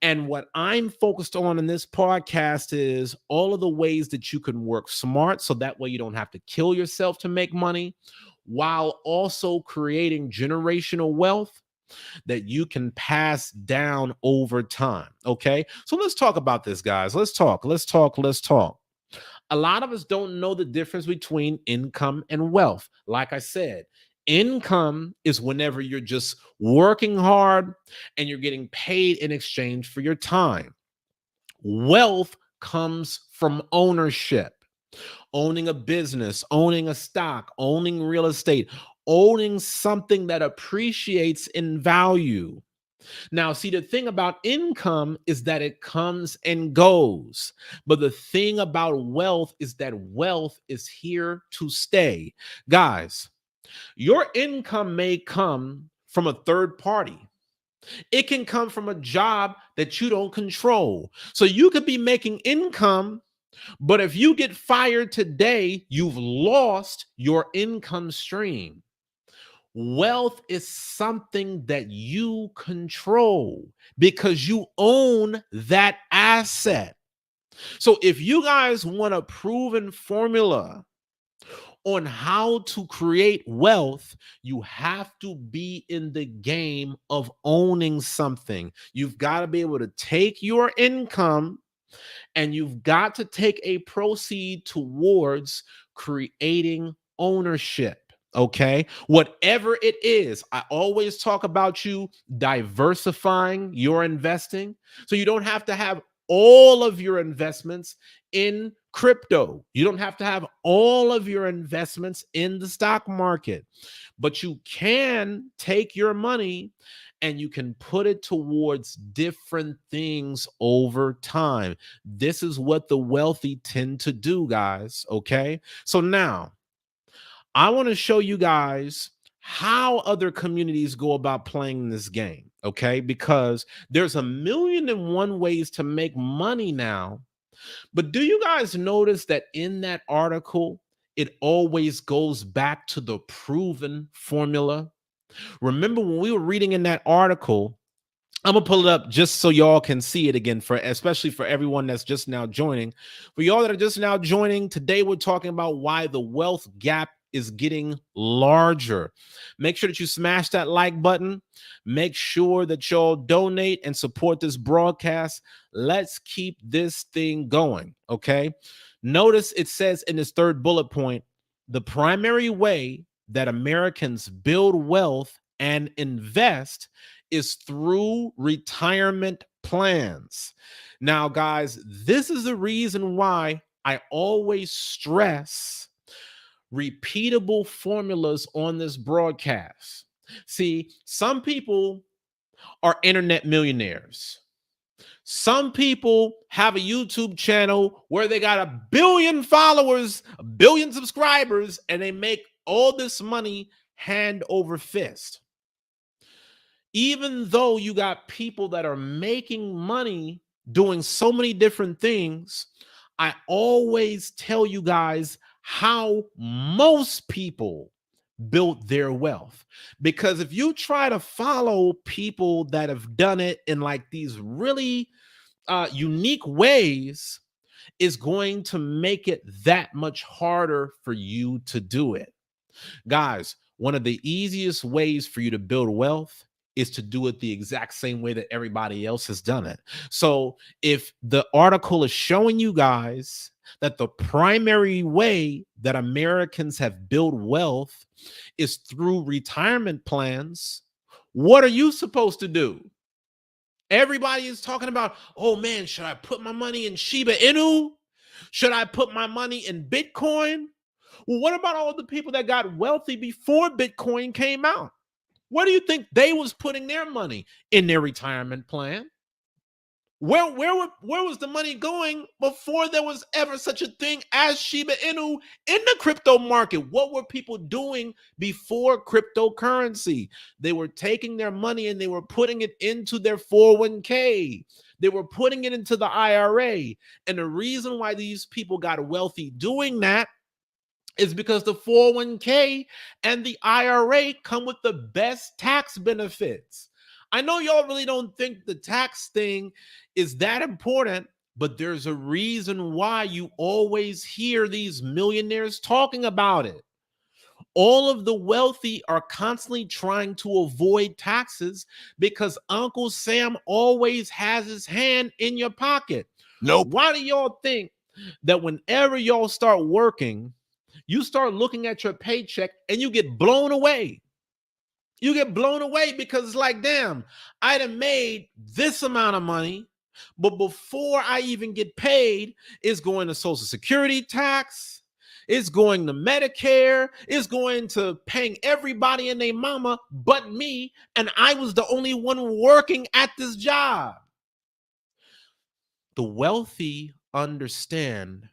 And what I'm focused on in this podcast is all of the ways that you can work smart so that way you don't have to kill yourself to make money, while also creating generational wealth that you can pass down over time. Okay. So let's talk about this, guys. Let's talk. A lot of us don't know the difference between income and wealth. Like I said, income is whenever you're just working hard and you're getting paid in exchange for your time. Wealth comes from ownership, owning a business, owning a stock, owning real estate, owning something that appreciates in value. Now, see, the thing about income is that it comes and goes. But the thing about wealth is that wealth is here to stay. Guys, your income may come from a third party. It can come from a job that you don't control. So you could be making income, but if you get fired today, you've lost your income stream. Wealth is something that you control because you own that asset. So if you guys want a proven formula on how to create wealth, you have to be in the game of owning something. You've got to be able to take your income and you've got to take a proceed towards creating ownership. Okay, whatever it is, I always talk about you diversifying your investing so you don't have to have all of your investments in crypto. You don't have to have all of your investments in the stock market, but you can take your money and you can put it towards different things over time. This is what the wealthy tend to do, guys. Okay, so now I want to show you guys how other communities go about playing this game. okay? Because there's a million and one ways to make money now. But do you guys notice that in that article, it always goes back to the proven formula? Remember when we were reading in that article, I'm gonna pull it up just so y'all can see it again, for especially for everyone that's just now joining. For y'all that are just now joining, today we're talking about why the wealth gap is getting larger. Make sure that you smash that like button. Make sure that y'all donate and support this broadcast. Let's keep this thing going. Okay. Notice it says in this third bullet point, the primary way that Americans build wealth and invest is through retirement plans. Now, guys, this is the reason why I always stress repeatable formulas on this broadcast. See, some people are internet millionaires. Some people have a YouTube channel where they got 1 billion followers, 1 billion subscribers, and they make all this money hand over fist. Even though you got people that are making money doing so many different things, I always tell you guys how most people built their wealth. Because if you try to follow people that have done it in like these really unique ways, is going to make it that much harder for you to do it. Guys, one of the easiest ways for you to build wealth is to do it the exact same way that everybody else has done it. So if the article is showing you guys that the primary way that Americans have built wealth is through retirement plans, what are you supposed to do? Everybody is talking about, oh man, should I put my money in Shiba Inu? Should I put my money in Bitcoin? Well, what about all the people that got wealthy before Bitcoin came out? Where do you think they was putting their money? In their retirement plan? Where was the money going before there was ever such a thing as Shiba Inu in the crypto market? What were people doing before cryptocurrency? They were taking their money and they were putting it into their 401k. They were putting it into the IRA. And the reason why these people got wealthy doing that is because the 401k and the IRA come with the best tax benefits. I know y'all really don't think the tax thing is that important, but there's a reason why you always hear these millionaires talking about it. All of the wealthy are constantly trying to avoid taxes because Uncle Sam always has his hand in your pocket. Nope. Why do y'all think that whenever y'all start working, you start looking at your paycheck and you get blown away? You get blown away because it's like, damn, I'd have made this amount of money, but before I even get paid, it's going to Social Security tax, it's going to Medicare, it's going to paying everybody and their mama but me, and I was the only one working at this job. The wealthy understand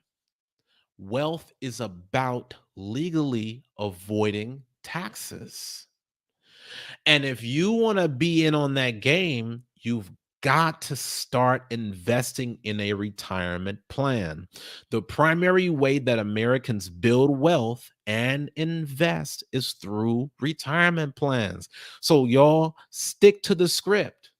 wealth is about legally avoiding taxes. And if you want to be in on that game, you've got to start investing in a retirement plan. The primary way that Americans build wealth and invest is through retirement plans. So y'all stick to the script.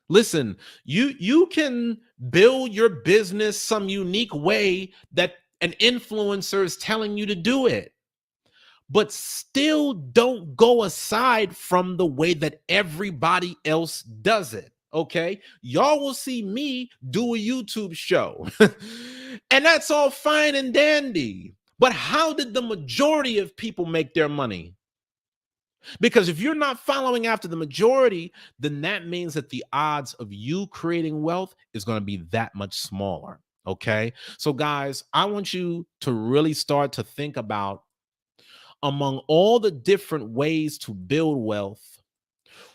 Listen, you can build your business some unique way that an influencer is telling you to do it, but still don't go aside from the way that everybody else does it. Okay, y'all will see me do a YouTube show and that's all fine and dandy, but how did the majority of people make their money? Because if you're not following after the majority, then that means that the odds of you creating wealth is going to be that much smaller. Okay, so guys, I want you to really start to think about, among all the different ways to build wealth,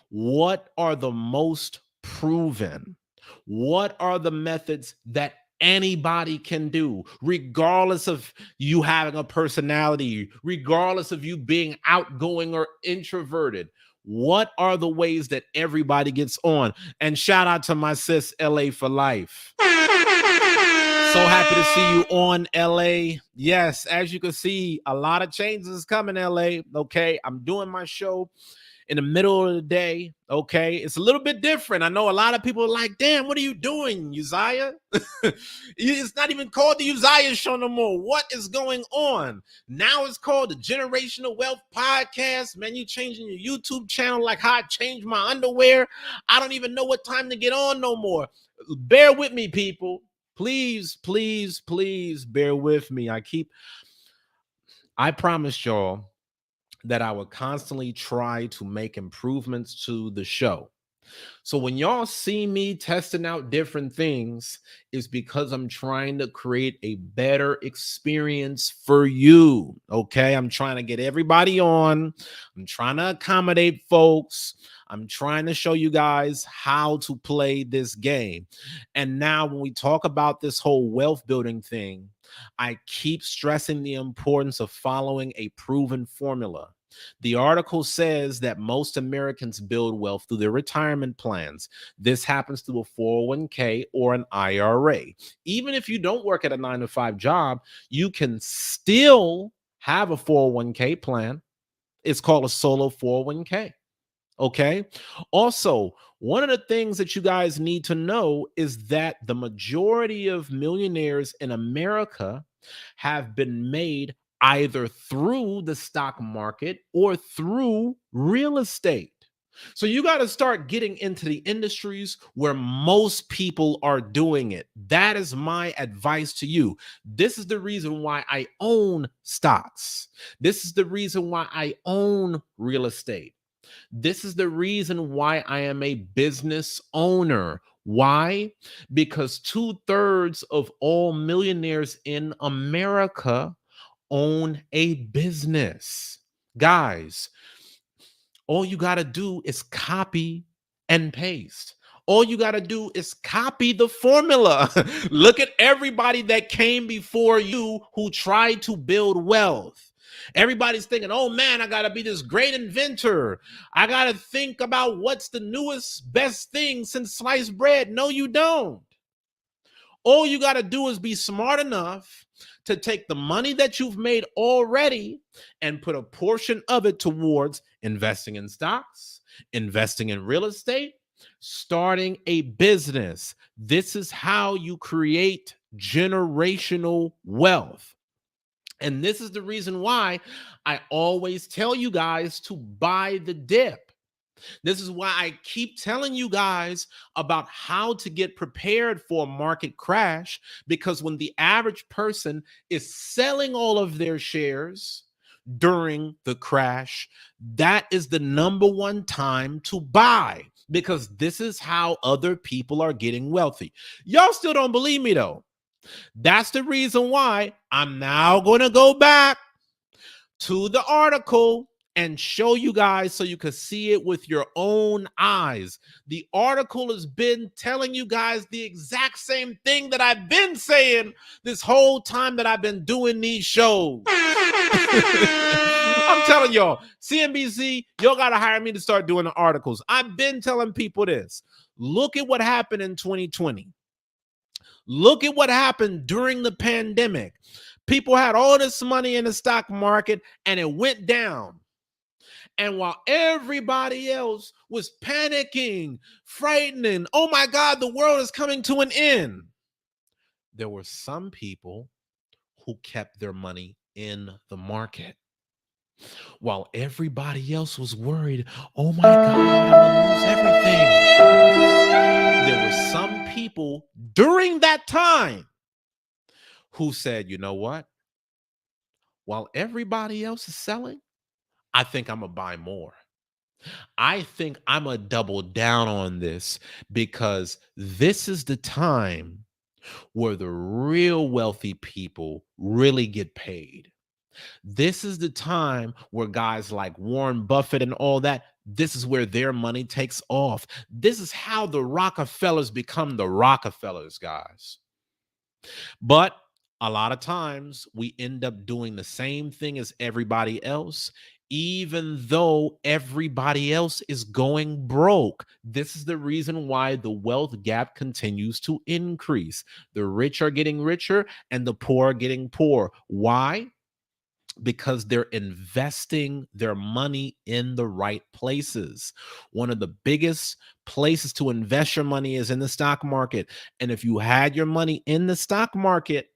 what are the most proven? What are the methods that anybody can do, regardless of you having a personality, regardless of you being outgoing or introverted? What are the ways that everybody gets on? And shout out to my sis, LA for life. So happy to see you on, LA. Yes, as you can see, a lot of changes coming, LA. Okay, I'm doing my show in the middle of the day. Okay, it's a little bit different. I know a lot of people are like, damn, what are you doing, Uzziah? It's not even called the Uzziah Show no more. What is going on? Now it's called the Generational Wealth Podcast. Man, you changing your YouTube channel like how I changed my underwear. I don't even know what time to get on no more. Bear with me, people. Please, please, please bear with me. I promised y'all that I would constantly try to make improvements to the show. So when y'all see me testing out different things, is because I'm trying to create a better experience for you. Okay. I'm trying to get everybody on. I'm trying to accommodate folks. I'm trying to show you guys how to play this game. And now when we talk about this whole wealth building thing, I keep stressing the importance of following a proven formula. The article says that most Americans build wealth through their retirement plans. This happens through a 401k or an IRA. Even if you don't work at a 9-to-5 job, you can still have a 401k plan. It's called a solo 401k. Okay. Also, one of the things that you guys need to know is that the majority of millionaires in America have been made either through the stock market or through real estate. So you got to start getting into the industries where most people are doing it. That is my advice to you. This is the reason why I own stocks. This is the reason why I own real estate. This is the reason why I am a business owner. Why? Because 2/3 of all millionaires in America own a business. Guys, all you got to do is copy and paste. All you got to do is copy the formula. Look at everybody that came before you who tried to build wealth. Everybody's thinking, oh man, I got to be this great inventor. I got to think about what's the newest, best thing since sliced bread. No, you don't. All you got to do is be smart enough to take the money that you've made already and put a portion of it towards investing in stocks, investing in real estate, starting a business. This is how you create generational wealth. And this is the reason why I always tell you guys to buy the dip. This is why I keep telling you guys about how to get prepared for a market crash, because when the average person is selling all of their shares during the crash, that is the number one time to buy, because this is how other people are getting wealthy. Y'all still don't believe me though. That's the reason why I'm now going to go back to the article and show you guys so you can see it with your own eyes. The article has been telling you guys the exact same thing that I've been saying this whole time that I've been doing these shows. I'm telling y'all, CNBC, y'all got to hire me to start doing the articles. I've been telling people this. Look at what happened in 2020. Look at what happened during the pandemic. People had all this money in the stock market and it went down. And while everybody else was panicking, frightening, oh my God, the world is coming to an end, there were some people who kept their money in the market. While everybody else was worried, oh my God, I'm gonna lose everything. There were some people during that time who said, you know what? While everybody else is selling, I think I'm gonna buy more. I think I'm gonna double down on this, because this is the time where the real wealthy people really get paid. This is the time where guys like Warren Buffett and all that, this is where their money takes off. This is how the Rockefellers become the Rockefellers, guys. But a lot of times we end up doing the same thing as everybody else. even though everybody else is going broke. This is the reason why the wealth gap continues to increase. The rich are getting richer and the poor are getting poor. Why? Because they're investing their money in the right places. One of the biggest places to invest your money is in the stock market. And if you had your money in the stock market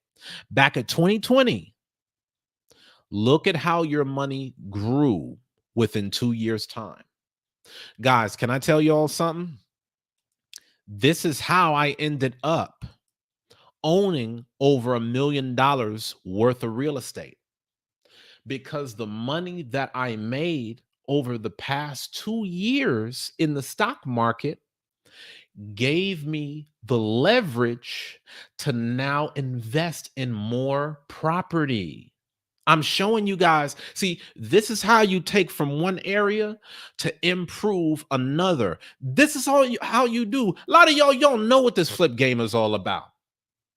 back at 2020, look at how your money grew within 2 years' time. Guys, can I tell you all something? This is how I ended up owning over $1 million worth of real estate, because the money that I made over the past 2 years in the stock market gave me the leverage to now invest in more property. I'm showing you guys. See, this is how you take from one area to improve another. This is how you do. A lot of y'all don't know what this flip game is all about.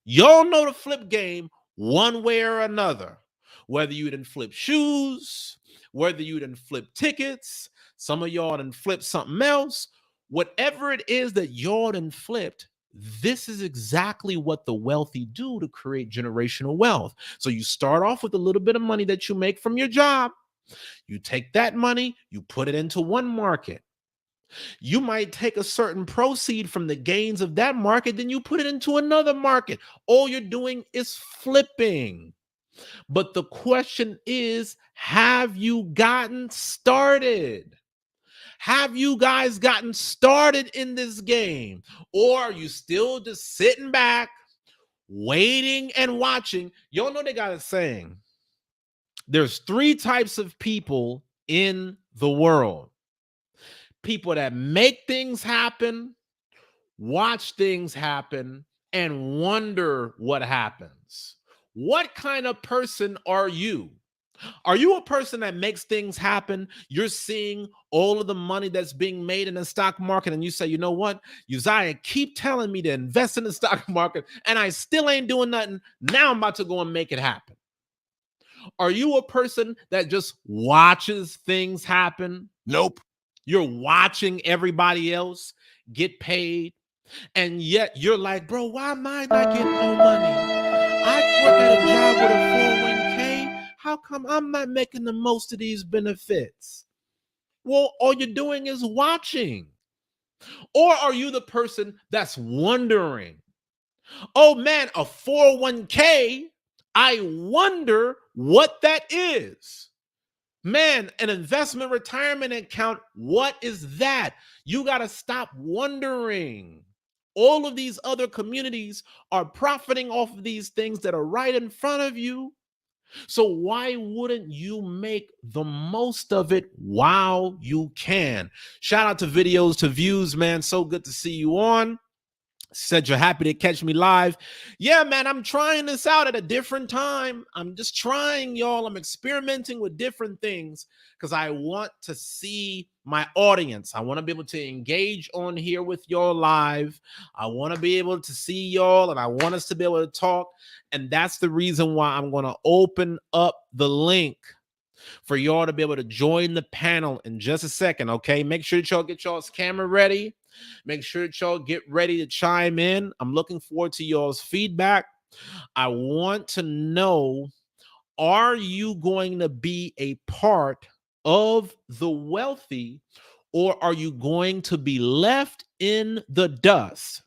Y'all know the flip game one way or another. Whether you didn't flip shoes, whether you didn't flip tickets, some of y'all didn't flip something else. Whatever it is that y'all done flipped, this is exactly what the wealthy do to create generational wealth. So you start off with a little bit of money that you make from your job. You take that money, you put it into one market. You might take a certain proceed from the gains of that market, then you put it into another market. All you're doing is flipping. But the question is, have you gotten started? Have you guys gotten started in this game? Or are you still just sitting back, waiting and watching? Y'all know they got a saying. There's 3 types of people in the world. People that make things happen, watch things happen, and wonder what happens. What kind of person are you? Are you a person that makes things happen? You're seeing all of the money that's being made in the stock market, and you say, you know what, Uzziah, keep telling me to invest in the stock market, and I still ain't doing nothing. Now I'm about to go and make it happen. Are you a person that just watches things happen? Nope. You're watching everybody else get paid, and yet you're like, bro, why am I not getting no money? I work at a job with a 401k. How come I'm not making the most of these benefits? Well, all you're doing is watching. Or are you the person that's wondering, oh man, a 401k? I wonder what that is. Man, an investment retirement account, what is that? You got to stop wondering. All of these other communities are profiting off of these things that are right in front of you. So why wouldn't you make the most of it while you can? Shout out to Videos to Views, man. So good to see you on. Said you're happy to catch me live. Yeah, man, I'm trying this out at a different time. I'm just trying, y'all. I'm experimenting with different things because I want to see my audience. I want to be able to engage on here with y'all live. I want to be able to see y'all, and I want us to be able to talk. And that's the reason why I'm going to open up the link for y'all to be able to join the panel in just a second, okay? Make sure that y'all get y'all's camera ready. Make sure that y'all get ready to chime in. I'm looking forward to y'all's feedback. I want to know, are you going to be a part of the wealthy, or are you going to be left in the dust?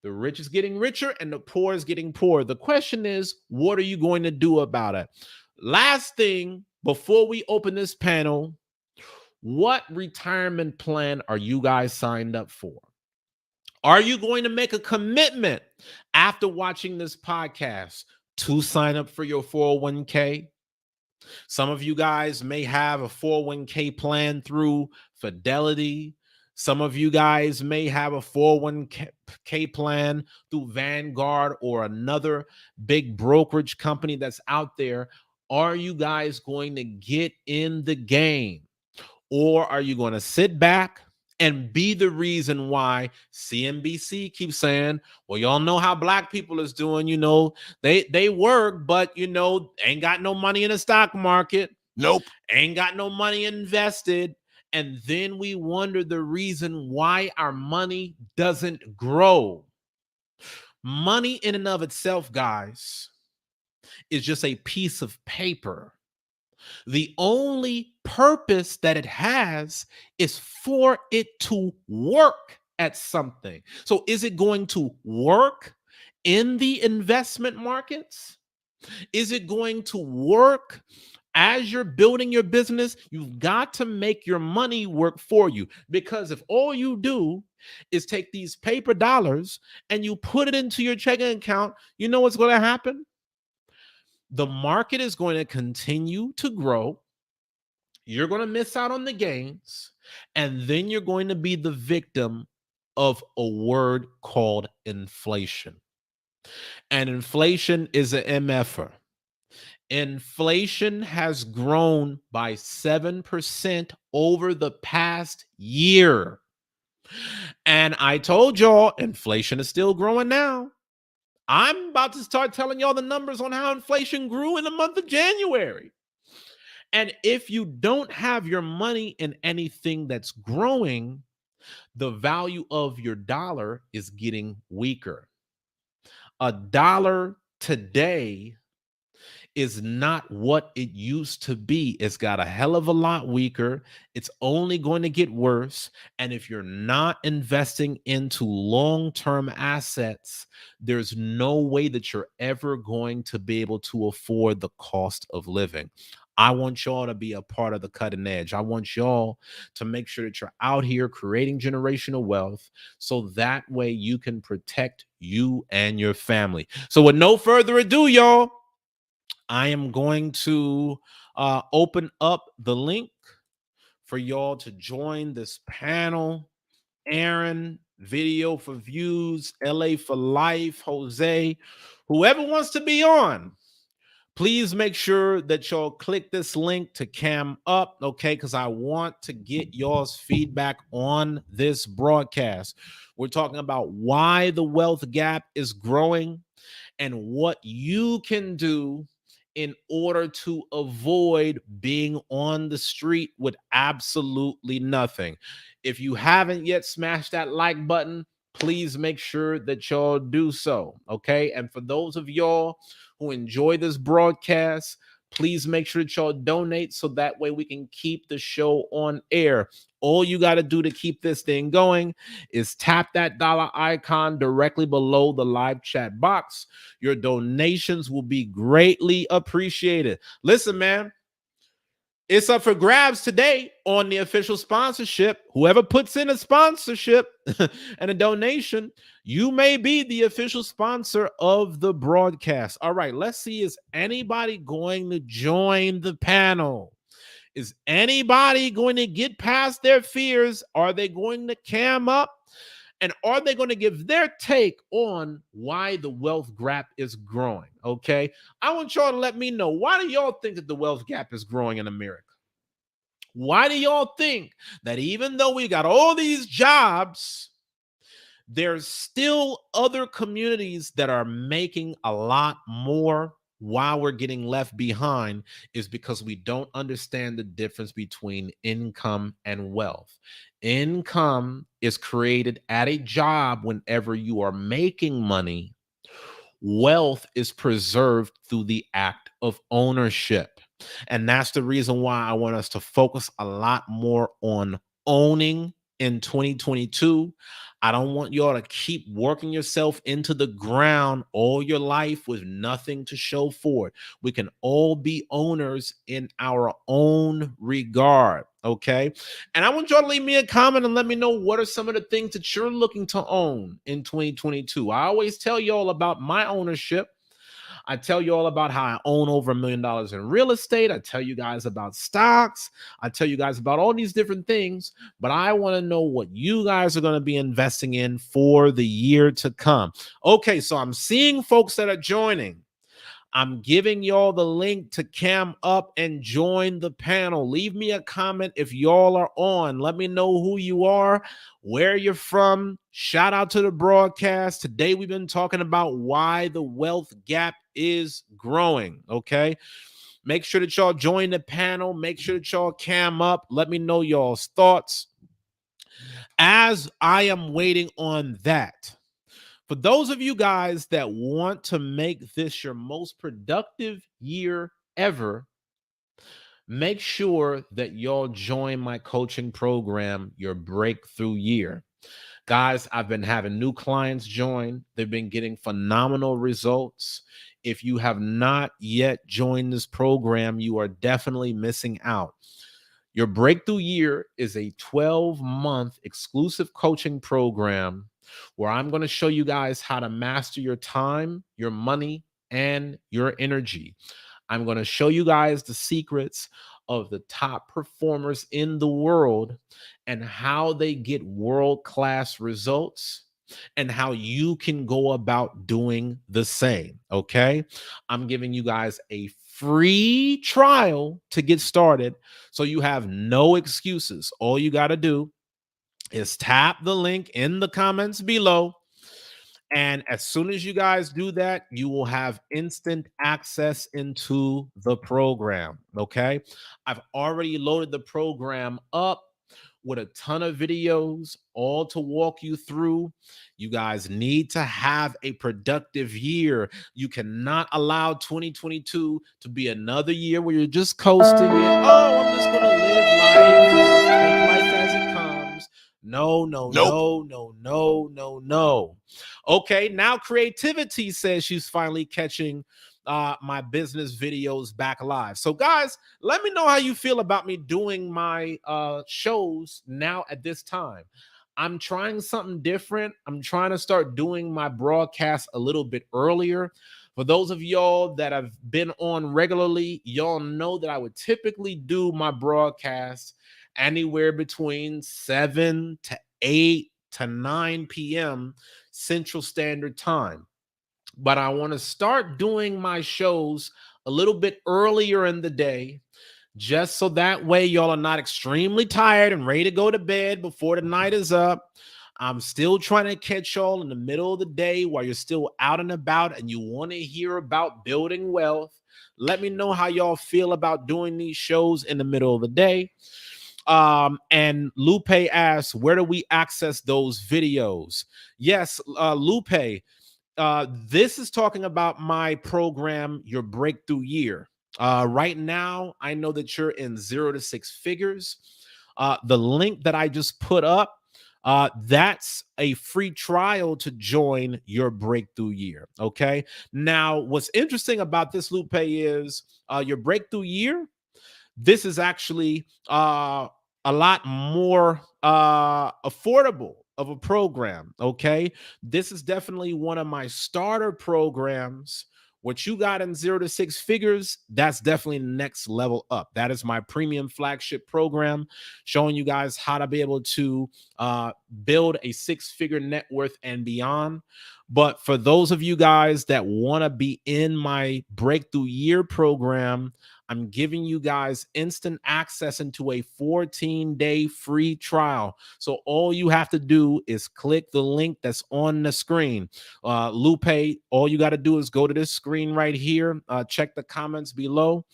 The rich is getting richer and the poor is getting poorer. The question is, what are you going to do about it? Last thing, before we open this panel, what retirement plan are you guys signed up for? Are you going to make a commitment after watching this podcast to sign up for your 401k? Some of you guys may have a 401k plan through Fidelity. Some of you guys may have a 401k plan through Vanguard or another big brokerage company that's out there. Are you guys going to get in the game? Or are you going to sit back and be the reason why CNBC keeps saying, well, y'all know how black people is doing, they work, but ain't got no money in the stock market. Nope. Ain't got no money invested. And then we wonder the reason why our money doesn't grow. Money in and of itself, guys, is just a piece of paper. The only purpose that it has is for it to work at something. So, is it going to work in the investment markets? Is it going to work as you're building your business? You've got to make your money work for you, because if all you do is take these paper dollars and you put it into your checking account, you know what's going to happen? The market is going to continue to grow. You're going to miss out on the gains, and then you're going to be the victim of a word called inflation. And inflation is an MFer. Inflation has grown by 7% over the past year. And I told y'all, inflation is still growing now. I'm about to start telling y'all the numbers on how inflation grew in the month of January. And if you don't have your money in anything that's growing, the value of your dollar is getting weaker. A dollar today is not what it used to be. It's got a hell of a lot weaker. It's only going to get worse. And if you're not investing into long-term assets, there's no way that you're ever going to be able to afford the cost of living. I want y'all to be a part of the cutting edge. I want y'all to make sure that you're out here creating generational wealth, so that way you can protect you and your family. So with no further ado, y'all, I am going to open up the link for y'all to join this panel. Aaron, Video for Views, LA for Life, Jose, whoever wants to be on, please make sure that y'all click this link to cam up, okay? Because I want to get y'all's feedback on this broadcast. We're talking about why the wealth gap is growing and what you can do in order to avoid being on the street with absolutely nothing. If you haven't yet smashed that like button, please make sure that y'all do so, okay? And for those of y'all who enjoy this broadcast, please make sure that y'all donate, so that way we can keep the show on air. All you got to do to keep this thing going is tap that dollar icon directly below the live chat box. Your donations will be greatly appreciated. Listen, man, it's up for grabs today on the official sponsorship. Whoever puts in a sponsorship and a donation, you may be the official sponsor of the broadcast. All right, let's see. Is anybody going to join the panel? Is anybody going to get past their fears? Are they going to cam up? And are they going to give their take on why the wealth gap is growing? Okay. I want y'all to let me know, why do y'all think that the wealth gap is growing in America? Why do y'all think that even though we got all these jobs, there's still other communities that are making a lot more while we're getting left behind? Is because we don't understand the difference between income and wealth. Income is created at a job whenever you are making money. Wealth is preserved through the act of ownership. And that's the reason why I want us to focus a lot more on owning in 2022. I don't want y'all to keep working yourself into the ground all your life with nothing to show for it. We can all be owners in our own regard, okay? And I want y'all to leave me a comment and let me know, what are some of the things that you're looking to own in 2022. I always tell y'all about my ownership. I tell you all about how I own over $1 million in real estate. I tell you guys about stocks. I tell you guys about all these different things, but I want to know what you guys are going to be investing in for the year to come. Okay, so I'm seeing folks that are joining. I'm giving y'all the link to cam up and join the panel. Leave me a comment if y'all are on. Let me know who you are, where you're from. Shout out to the broadcast. Today we've been talking about why the wealth gap is growing, okay? Make sure that y'all join the panel. Make sure that y'all cam up. Let me know y'all's thoughts. As I am waiting on that, for those of you guys that want to make this your most productive year ever, make sure that y'all join my coaching program, Your Breakthrough Year. Guys, I've been having new clients join. They've been getting phenomenal results. If you have not yet joined this program, you are definitely missing out. Your Breakthrough Year is a 12-month exclusive coaching program where I'm going to show you guys how to master your time, your money, and your energy. I'm going to show you guys the secrets of the top performers in the world and how they get world-class results and how you can go about doing the same. Okay. I'm giving you guys a free trial to get started. So you have no excuses. All you got to do is tap the link in the comments below. And as soon as you guys do that, you will have instant access into the program. Okay. I've already loaded the program up with a ton of videos, all to walk you through. You guys need to have a productive year. You cannot allow 2022 to be another year where you're just coasting it. Oh, I'm just going to live life, take life as it comes. No, no, Nope. no, no, no, no, no. Okay, now Creativity says she's finally catching my business videos back live. So guys, let me know how you feel about me doing my shows now at this time. I'm trying something different. I'm trying to start doing my broadcast a little bit earlier. For those of y'all that have been on regularly, y'all know that I would typically do my broadcast anywhere between 7 to 8 to 9 p.m. Central Standard Time. But I want to start doing my shows a little bit earlier in the day, just so that way y'all are not extremely tired and ready to go to bed before the night is up. I'm still trying to catch y'all in the middle of the day while you're still out and about and you want to hear about building wealth. Let me know how y'all feel about doing these shows in the middle of the day. And Lupe asks, where do we access those videos? Yes, Lupe, this is talking about my program, Your Breakthrough Year. Right now, I know that you're in 0 to 6 figures. The link that I just put up, that's a free trial to join Your Breakthrough Year. Okay. Now, what's interesting about this, Lupe, is Your Breakthrough Year. This is actually a lot more affordable of a program. Okay. This is definitely one of my starter programs. What you got in 0 to 6 figures, that's definitely the next level up. That is my premium flagship program, showing you guys how to be able to build a 6-figure net worth and beyond. But for those of you guys that want to be in my Breakthrough Year program, I'm giving you guys instant access into a 14-day free trial. So all you have to do is click the link that's on the screen. Lupe, all you got to do is go to this screen right here. Check the comments below.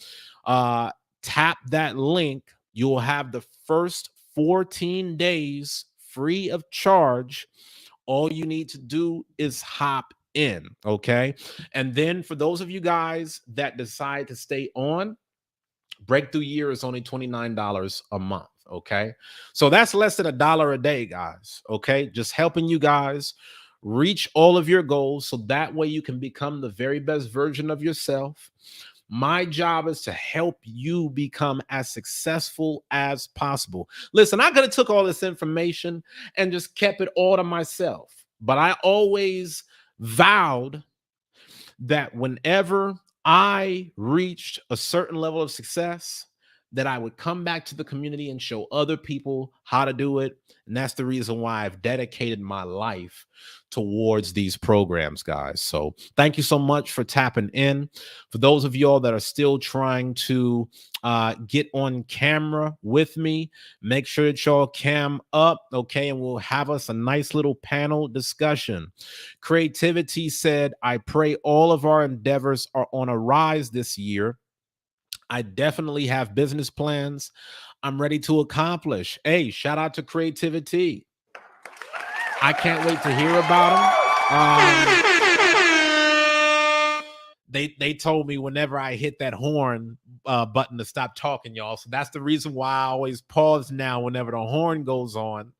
Tap that link. You'll have the first 14 days free of charge. All you need to do is hop in, okay? And then for those of you guys that decide to stay on, Breakthrough Year is only $29 a month. Okay. So that's less than $1 a day, guys. Okay. Just helping you guys reach all of your goals so that way you can become the very best version of yourself. My job is to help you become as successful as possible. Listen, I could have took all this information and just kept it all to myself, but I always vowed that whenever I reached a certain level of success, that I would come back to the community and show other people how to do it. And that's the reason why I've dedicated my life towards these programs, guys. So thank you so much for tapping in. For those of y'all that are still trying to get on camera with me, make sure that y'all cam up, okay? And we'll have us a nice little panel discussion. Creativity said, I pray all of our endeavors are on a rise this year. I definitely have business plans I'm ready to accomplish. Hey, shout out to creativity. I can't wait to hear about them. They told me whenever I hit that horn button to stop talking, y'all. So that's the reason why I always pause now whenever the horn goes on.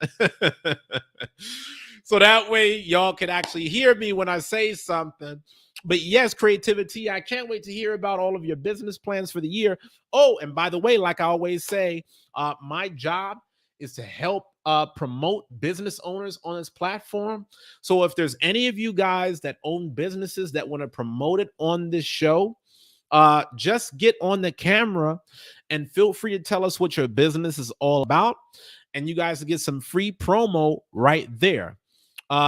So that way y'all can actually hear me when I say something. But yes, creativity, I can't wait to hear about all of your business plans for the year. Oh, and by the way, like I always say, my job is to help promote business owners on this platform. So if there's any of you guys that own businesses that want to promote it on this show, just get on the camera and feel free to tell us what your business is all about. And you guys will get some free promo right there.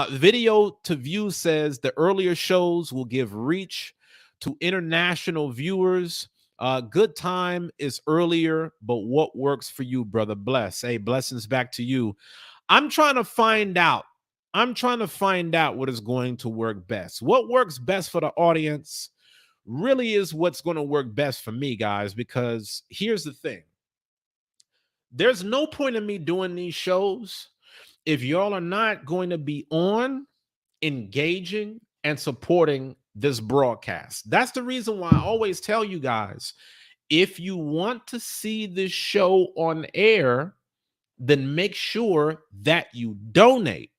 Video to View says the earlier shows will give reach to international viewers. Good time is earlier, but what works for you, brother? Bless. Hey, blessings back to you. I'm trying to find out. I'm trying to find out what is going to work best. What works best for the audience really is what's going to work best for me, guys, because here's the thing. There's no point in me doing these shows if y'all are not going to be on, engaging, and supporting this broadcast. That's the reason why I always tell you guys, if you want to see this show on air, then make sure that you donate.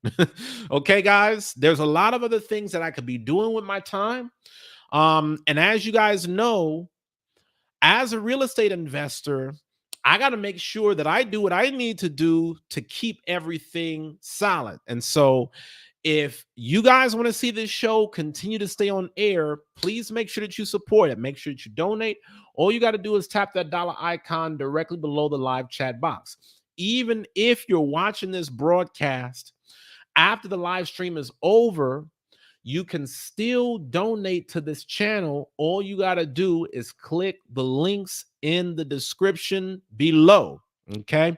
Okay, guys, there's a lot of other things that I could be doing with my time. And as you guys know, as a real estate investor, I got to make sure that I do what I need to do to keep everything solid. And so, if you guys want to see this show continue to stay on air, please make sure that you support it. Make sure that you donate. All you got to do is tap that dollar icon directly below the live chat box. Even if you're watching this broadcast after the live stream is over, you can still donate to this channel. All you got to do is click the links in the description below. Okay.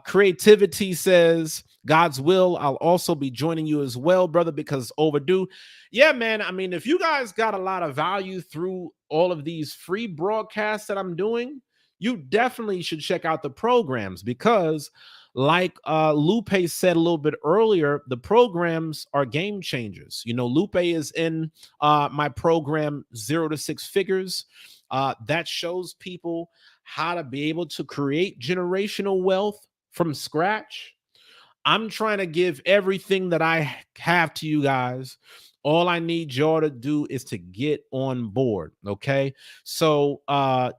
Creativity says, God's will, I'll also be joining you as well, brother, because overdue. Yeah, man. I mean, if you guys got a lot of value through all of these free broadcasts that I'm doing, you definitely should check out the programs because, like Lupe said a little bit earlier, the programs are game changers. You know, Lupe is in my program 0 to 6 Figures. That shows people how to be able to create generational wealth from scratch. I'm trying to give everything that I have to you guys. All I need y'all to do is to get on board. Okay. So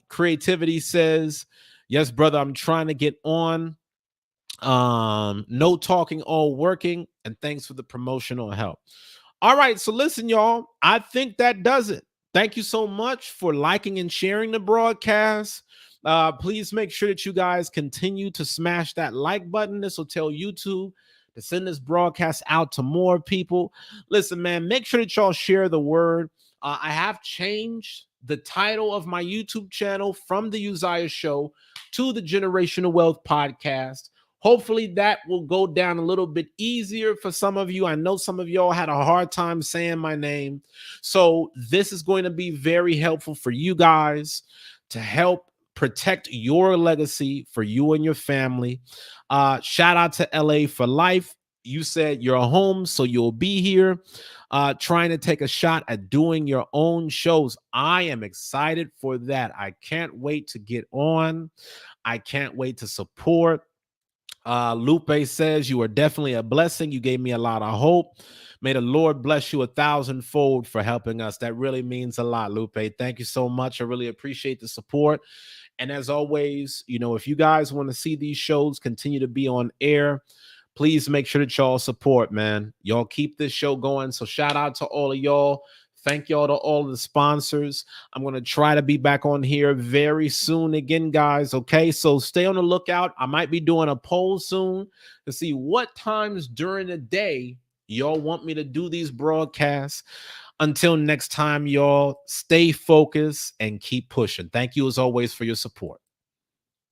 creativity says, yes, brother, I'm trying to get on. No talking, all working. And thanks for the promotional help. All right. So listen, y'all, I think that does it. Thank you so much for liking and sharing the broadcast. Please make sure that you guys continue to smash that like button. This will tell YouTube to send this broadcast out to more people. Listen, man, make sure that y'all share the word. I have changed the title of my YouTube channel from the Uzziah Show to the Generational Wealth Podcast. Hopefully that will go down a little bit easier for some of you. I know some of y'all had a hard time saying my name. So this is going to be very helpful for you guys to help protect your legacy for you and your family. Shout out to LA for life. You said you're home, so you'll be here trying to take a shot at doing your own shows. I am excited for that. I can't wait to get on. I can't wait to support. Lupe says you are definitely a blessing. You gave me a lot of hope. May the Lord bless you 1,000-fold for helping us. That really means a lot, Lupe. Thank you so much. I really appreciate the support. And as always, you know, if you guys want to see these shows continue to be on air, please make sure that y'all support, man. Y'all keep this show going. So shout out to all of y'all. Thank y'all to all of the sponsors. I'm going to try to be back on here very soon again, guys. Okay, so stay on the lookout. I might be doing a poll soon to see what times during the day y'all want me to do these broadcasts. Until next time, y'all, stay focused and keep pushing. Thank you as always for your support.